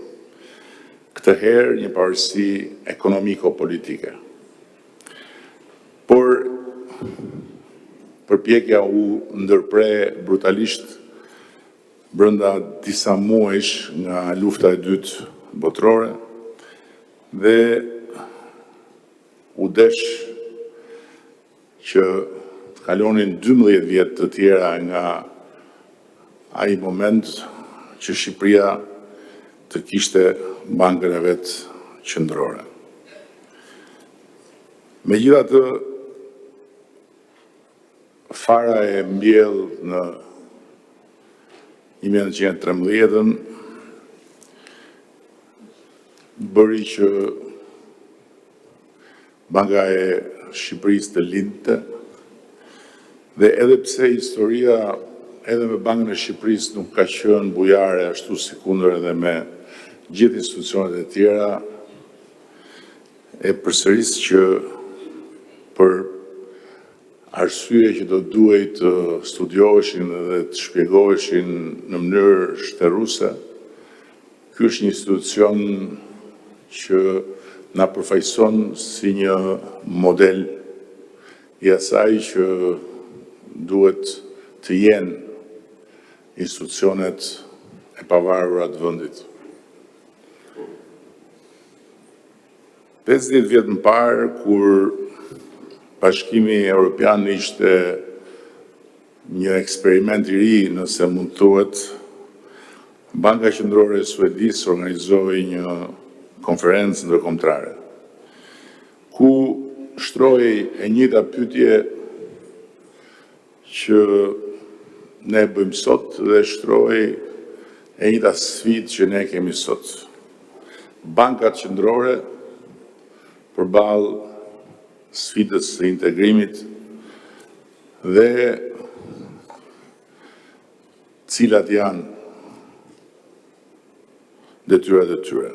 Këtë herë një pavarësi ekonomiko-politike. Por përpjekja u ndërpre brutalisht brenda disa muajsh nga lufta e dytë botërore dhe u desh që të kalonin 12 vjet të tjera nga ai moment që Shqipëria të kishte bankën e vet qendrore. Megjithatë, fara e mbjell në 1913 bëri që Banka e Shqipërisë të lindte dhe edhe pse historia edhe me Bankën e Shqipërisë nuk ka qenë bujare ashtu si kundër edhe me gjithë institucionet e tjera, e përsëris që për arsye që do duhej të studioheshin dhe të shpjegoheshin në mënyrë shtërruese, ky është një institucion që na përfaqëson si një model i asaj që duhet të jenë institucionet e pavarura të vendit. 50 vjet më parë, kur Bashkimi Evropian ishte një eksperiment i ri, nëse mund të thuhet, Banka Qendrore e Suedisë organizoi një konferencë ndërkombëtare, ku shtroi e njëjta pyetje që ne bëjmë sot dhe shtroi e njëjta sfidë që ne kemi sot. Bankat qendrore përballë sfidës së integrimit dhe cilat janë detyrat e tyre.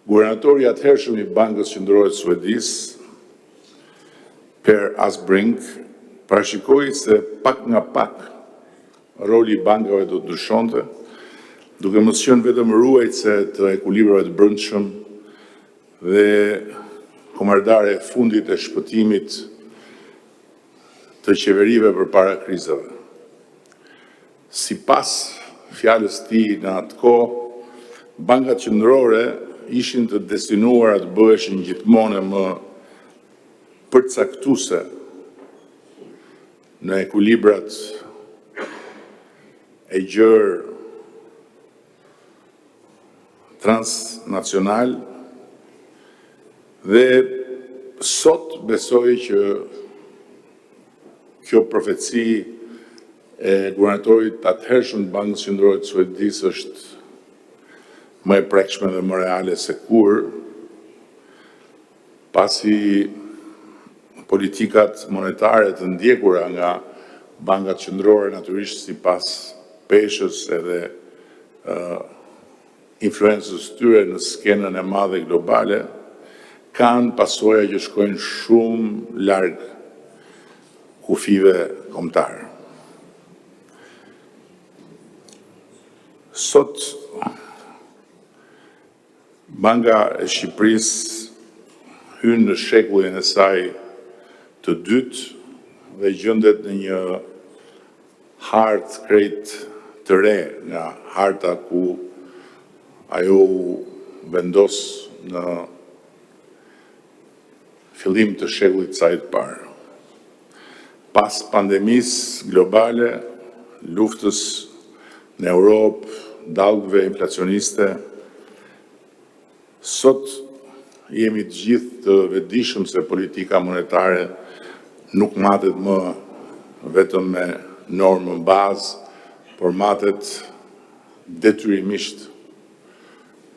Guvernatori atëhershëm i Bankës Qendrore të Suedisë, Per Asbrink, parashikoi se pak nga pak roli i bankave do të ndryshonte, duke mos qenë vetëm ruajtëse të ekuilibrave të brendshëm dhe komardare e fundit e shpëtimit të qeverive përpara krizave. Sipas fjalës tij në atë kohë, bankat qendrore ishin të destinuara të bëheshin gjithmonë më përcaktuese në ekuilibrat e gjerë transnacional dhe sot besoj që kjo profeci e guvernatorit të atëhershëm të Bankës Qendrore të Suedisë është më e prekshme dhe më reale se kur, pasi politikat monetare të ndjekura nga bankat qendrore natyrisht sipas peshës edhe influencës tyre në skenën e madhe globale, kanë pasoja që shkojnë shumë larg kufive kombëtare. Sot Banka e Shqipërisë hyn në shekullin e saj të dytë dhe gjendet në një hartë krejt të re nga harta ku ajo u vendos në fillim të shekullit saj të parë. Pas pandemisë globale, luftës në Europë, dallgëve inflacioniste, sot jemi të gjithë të vetëdijshëm se politika monetare nuk matet më vetëm me normën bazë, por matet detyrimisht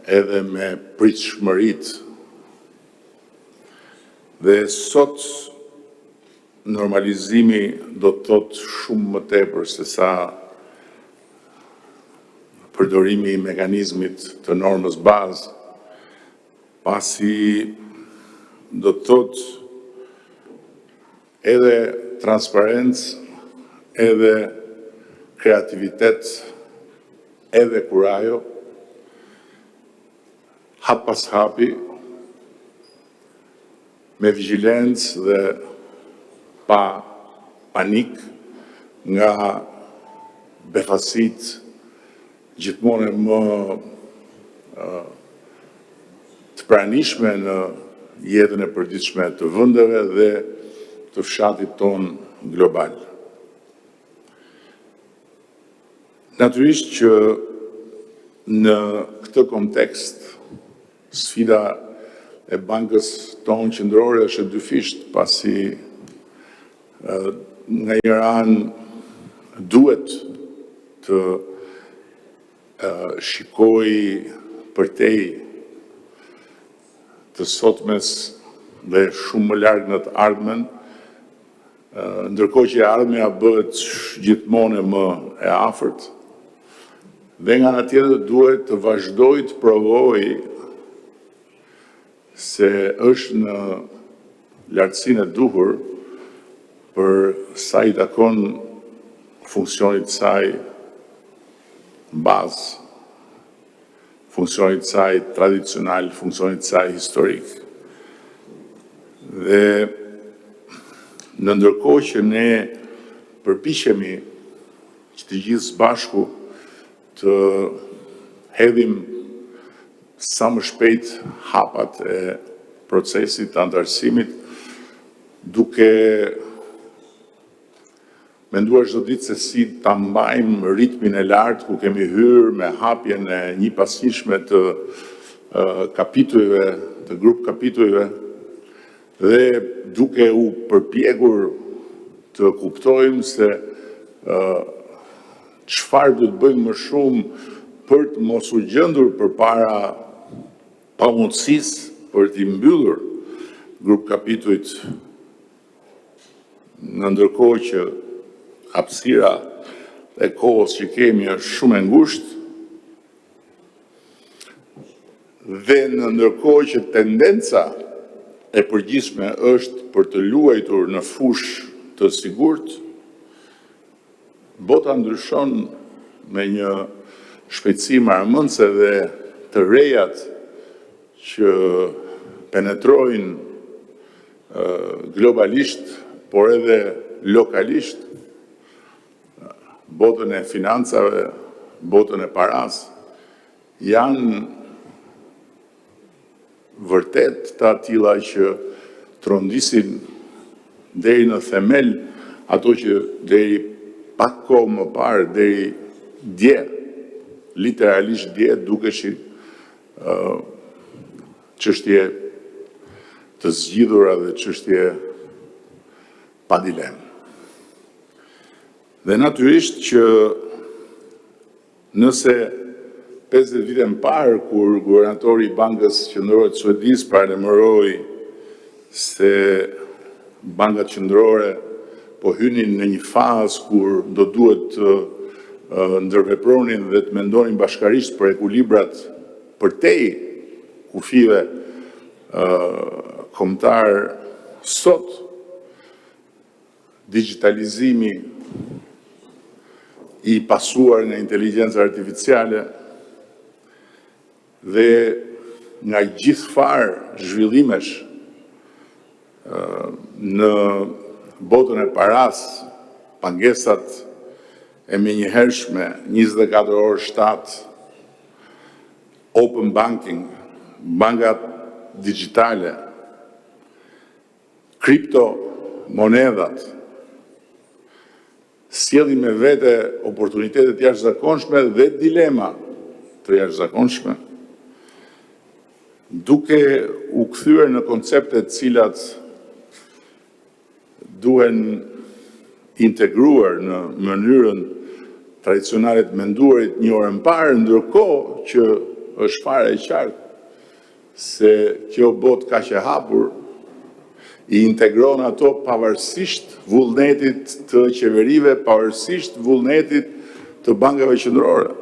edhe me pritshmëritë. Dhe sot normalizimi do të thotë shumë më tepër se sa përdorimi i mekanizmit të normës bazë, pasi do të thotë edhe transparencë, edhe kreativitet, edhe kurajo, hap pas hapi, me vigjilencë dhe pa panik nga befasit gjithmonë më të pranishme në jetën e përditshme të vendeve dhe të fshatit ton global. Natyrisht që në këtë kontekst sfida e bankës tonë qendrore është e dyfisht, pasi nga një anë duhet të shikoj përtej të sotmes dhe shumë më larg në të ardhmen, ndërkohë që e ardhmja bëhet gjithmonë më e afërt, dhe nga ana tjetër duhet të vazhdoj të provoj se është në lartësinë e duhur për sa i takon funksionit saj bazë, funksionit saj tradicional, funksionit saj historik. Dhe në ndërkohë që ne përpiqemi që të gjithë së bashku të hedhim sa më shpejt hapat e procesit të antarësimit, duke menduar çdo ditë se si ta mbajmë ritmin e lartë ku kemi hyrë me hapjen e një pasnjëshme të kapitujve, të grup kapitujve, dhe duke u përpjekur të kuptojmë se çfarë do të bëjmë më shumë për të mos u gjendur përpara pamundësisë për t'i mbyllur grup kapitujt, në ndërkohë që hapësira e kohës që kemi është shumë e ngushtë, dhe në ndërkohë që tendenca e përgjithshme është për të luajtur në fushë të sigurt, bota ndryshon me një shpejtësi marrëmendse dhe të rejat që penetrojnë globalisht, por edhe lokalisht, botën e financave, botën e paras janë vërtet të atilla që trondisin deri në themel ato që deri pak kohë më parë, deri dje, literalisht dje, dukeshin çështje të zgjidhura dhe çështje pa dilemë. Dhe natyrisht që nëse 50 vite më parë, kur guvernatori i Bankës Qendrore të Suedisë paralajmëroi se bankat qendrore po hynin në një fazë kur do duhet të ndërvepronin dhe të mendonin bashkarisht për ekuilibrat përtej kufive kombëtar, sot digitalizimi i pasuar nga inteligjenca artificiale dhe nga gjithë farë zhvillimesh në botën e paras, pagesat e menjëhershme, 24 orë 7, open banking, bankat digitale, kriptomonedat, sjellin me vete oportunitete të jashtëzakonshme dhe dilema të jashtëzakonshme, duke u kthyer në koncepte të cilat duhen integruar në mënyrën tradicionale të menduarit një orë më parë, ndërkohë që është fare e qartë se kjo botë kaq e hapur i integron ato pavarësisht vullnetit të qeverive, pavarësisht vullnetit të bankave qendrore.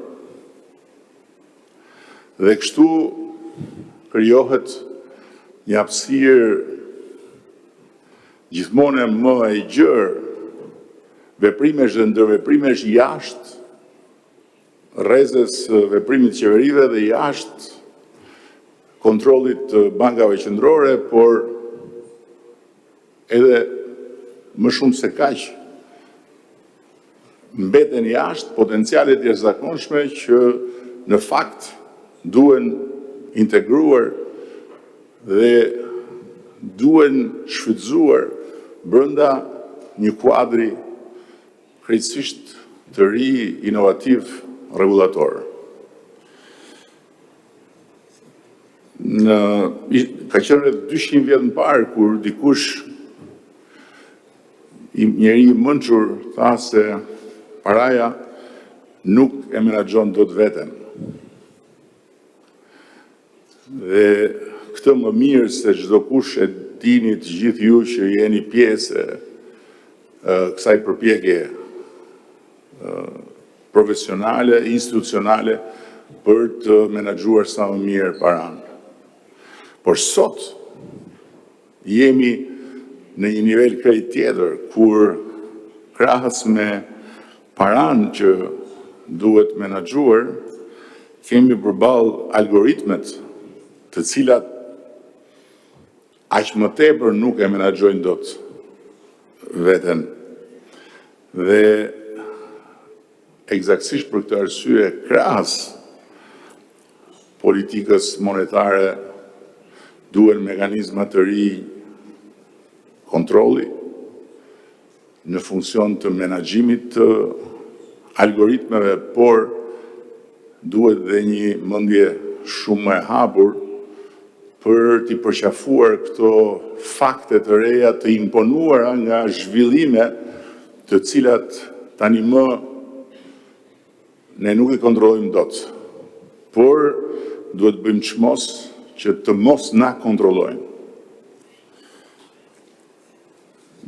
Dhe kështu krijohet një hapësirë gjithmonë më e gjerë veprimesh dhe ndërveprimesh jashtë rrezës veprimit të qeverive dhe jashtë kontrollit të bankave qendrore, por edhe më shumë se kaq mbeten jashtë potencialet e jashtëzakonshme që në fakt duhen integruar dhe duhen shfrytzuar brenda një kuadri krejtësisht të ri, inovativ, rregullator. Ka qenë rreth 200 vjet më parë kur dikush njeri i mençur tha se paraja nuk e menaxhon dot veten. Dhe këtë më mirë se çdo kush e dini të gjithë ju që jeni pjesë kësaj përpjekje profesionale, institucionale për të menaxhuar sa më mirë paran. Por sot jemi në një nivel krejt tjetër, kur krahas me paran që duhet menaxhuar, kemi përballë algoritmet të cilat aq më tepër nuk e menaxhojnë dot veten. Dhe eksaktësisht për këtë arsye, krahas politikës monetare duhen mekanizma të ri kontrolli në funksion të menaxhimit të algoritmeve, por duhet dhe një mendje shumë më e hapur për t'i përqafuar këto fakte të reja të imponuara nga zhvillime të cilat tani më ne nuk i kontrollojmë dot, por duhet bëjmë çmos që të mos na kontrollojnë.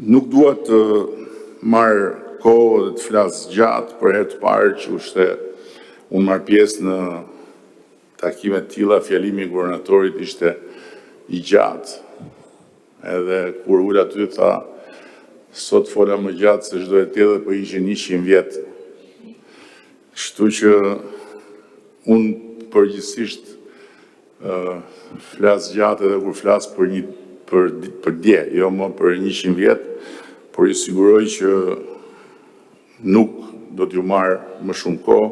Nuk dua të marr kohë dhe të flas gjatë për herë të parë që unë marr pjesë në takime të tilla, fjalimi i guvernatorit ishte i gjatë. Edhe kur ul aty tha, sot fola më gjatë se çdo e tjetër, po ishin 100 vjet. Kështu që unë përgjithsisht flas gjatë edhe kur flas për dje, jo më për 100 vjet, por ju siguroj që nuk do t'ju marr më shumë kohë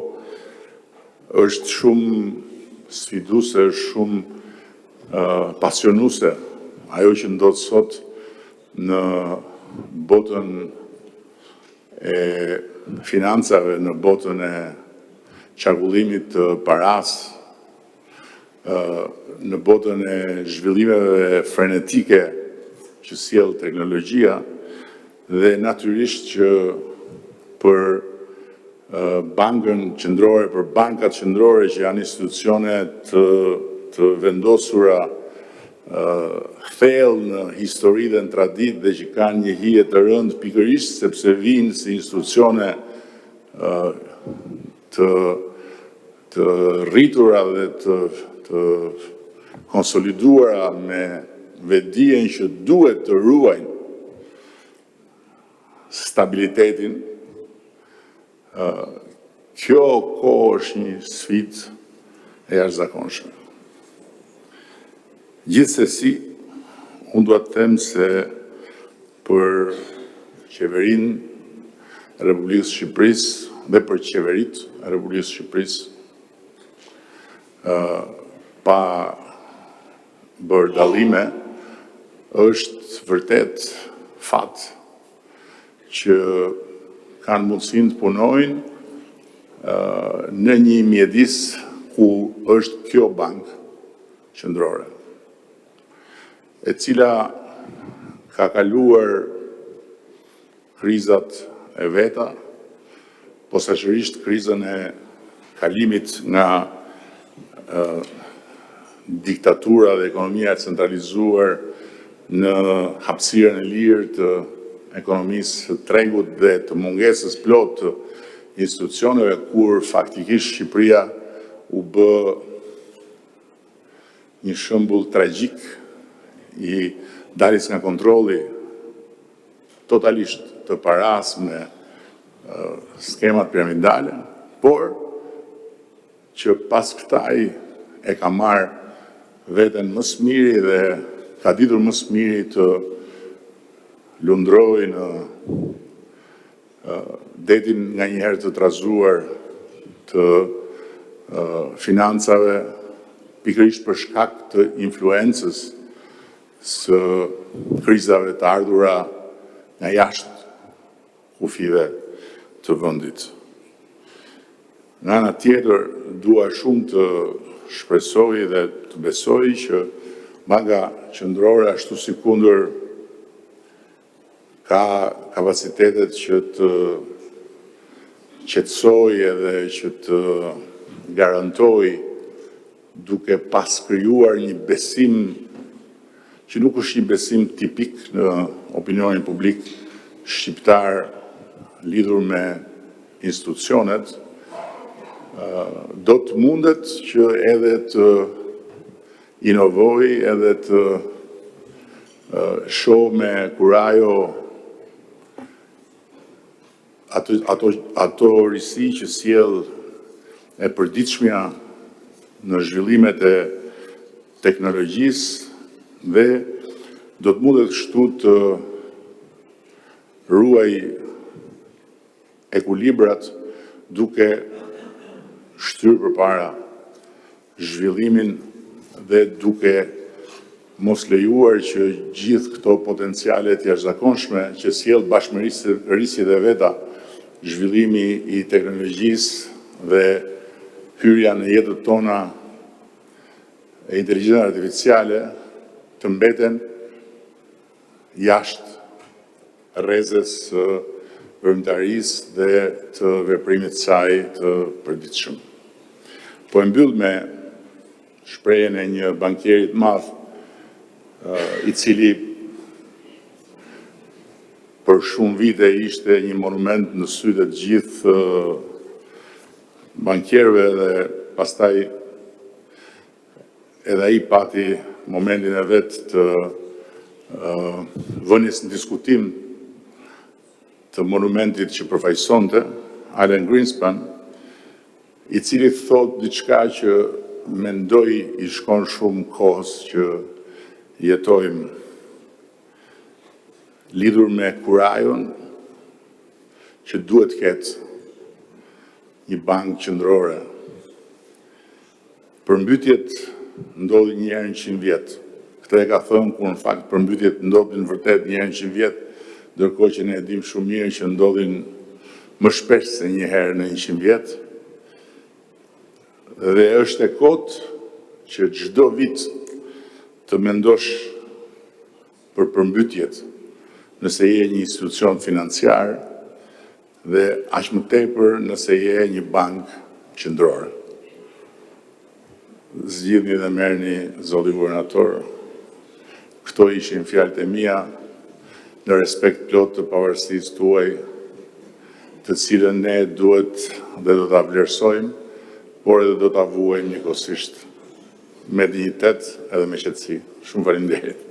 është shumë sfiduese, është shumë pasionuese ajo që ndodh sot në botën e financave, në botën e qarkullimit të paras, në botën e zhvillimeve frenetike që sjell teknologjia, dhe natyrisht që për bankën qendrore, për bankat qendrore që janë institucione të vendosura thellë në histori dhe në traditë dhe që kanë një hije të rëndë pikërisht sepse vinë si institucione të rritura dhe të konsoliduara me vetdijen që duhet të ruajnë stabilitetin. Kjo kohë është një sfidë e jashtëzakonshme. Gjithsesi, unë dua të them se për qeverinë e Republikës së Shqipërisë dhe për qeveritë e Republikës së Shqipërisë, pa bërë dallime, është vërtet fat që kanë mundësinë të punojnë në një mjedis ku është kjo bankë qendrore, e cila ka kaluar krizat e veta, posaçërisht krizën e kalimit nga diktatura dhe ekonomia e centralizuar në hapësirën e lirë të ekonomisë të tregut dhe të mungesës plot të institucioneve, kur faktikisht Shqipëria u bë një shembull tragjik i daljes nga kontrolli totalisht të paras me skemat piramidale, por që pas këtaj e ka marrë veten më së miri dhe ka ditur më së miri të lundroj në detin nga njëherë të trazuar të financave, pikërisht për shkak të influencës së krizave të ardhura nga jashtë kufive të vendit. Nga ana tjetër, dua shumë të shpresoj dhe të besoj që Banka Qendrore ashtu si kundër ka kapacitetet që të qetësoj edhe që të garantoj duke pas krijuar një besim që nuk është një besim tipik në opinionin publik shqiptar lidhur me institucionet, do të mundet që edhe të inovoj, edhe të shoh me kurajo ato risi që sjell e përditshmja në zhvillimet e teknologjisë dhe do të mundet kështu të ruaj ekuilibrat duke shtyrë përpara zhvillimin dhe duke mos lejuar që gjithë këto potencialet jashtëzakonshme që sjell bashkërisjet e veta, zhvillimi i teknologjisë dhe hyrja në jetët tona e inteligjencës artificiale të mbeten jashtë rrezës së veprimtarisë dhe të veprimit saj të përditshëm. Po e mbyll me shprehjen e një bankieri të madh i cili për shumë vite ishte një monument në sytë të gjithë bankierëve dhe pastaj edhe ai pati momentin e vet të vënies në diskutim të monumentit që përfaqësonte, Alan Greenspan, i cili thot diçka që mendoj i shkon shumë kohës që jetojmë, lidhur me kurajon që duhet ketë një bankë qendrore Përmbytjet ndodhin një herë në 100 vjet. Këtë e ka thënë kur në fakt përmbytjet ndodhin vërtet një herë në 100 vjet, ndërkohë që ne e dim shumë mirë që ndodhin më shpesh se një herë në 100 vjet. Dhe është e kotë që çdo vit të mendosh për përmbytjet nëse je një institucion financiar dhe aq më tepër nëse je një bankë qendrore. Zgjidhni dhe merrni, zoti guvernator. Këto ishin fjalët e mia në respekt plot të pavarësisë tuaj, të cilën ne duhet dhe do ta vlerësojmë, por edhe do ta vuajmë njëkohësisht me dinjitet edhe me qetësi. Shumë faleminderit.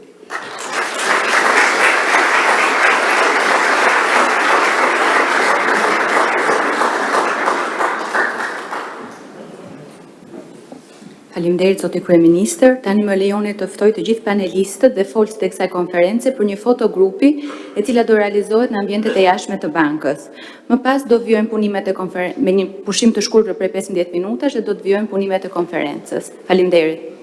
Faleminderit zoti kryeministër. Tani më lejoni të ftoj të gjithë panelistët dhe folësit e kësaj konference për një fotogrupi e cila do realizohet në ambientet e jashtme të bankës. Më pas do vijojnë punimet e me një pushim të shkurtër prej 15 minutash dhe do të vijojnë punimet e konferencës. Faleminderit.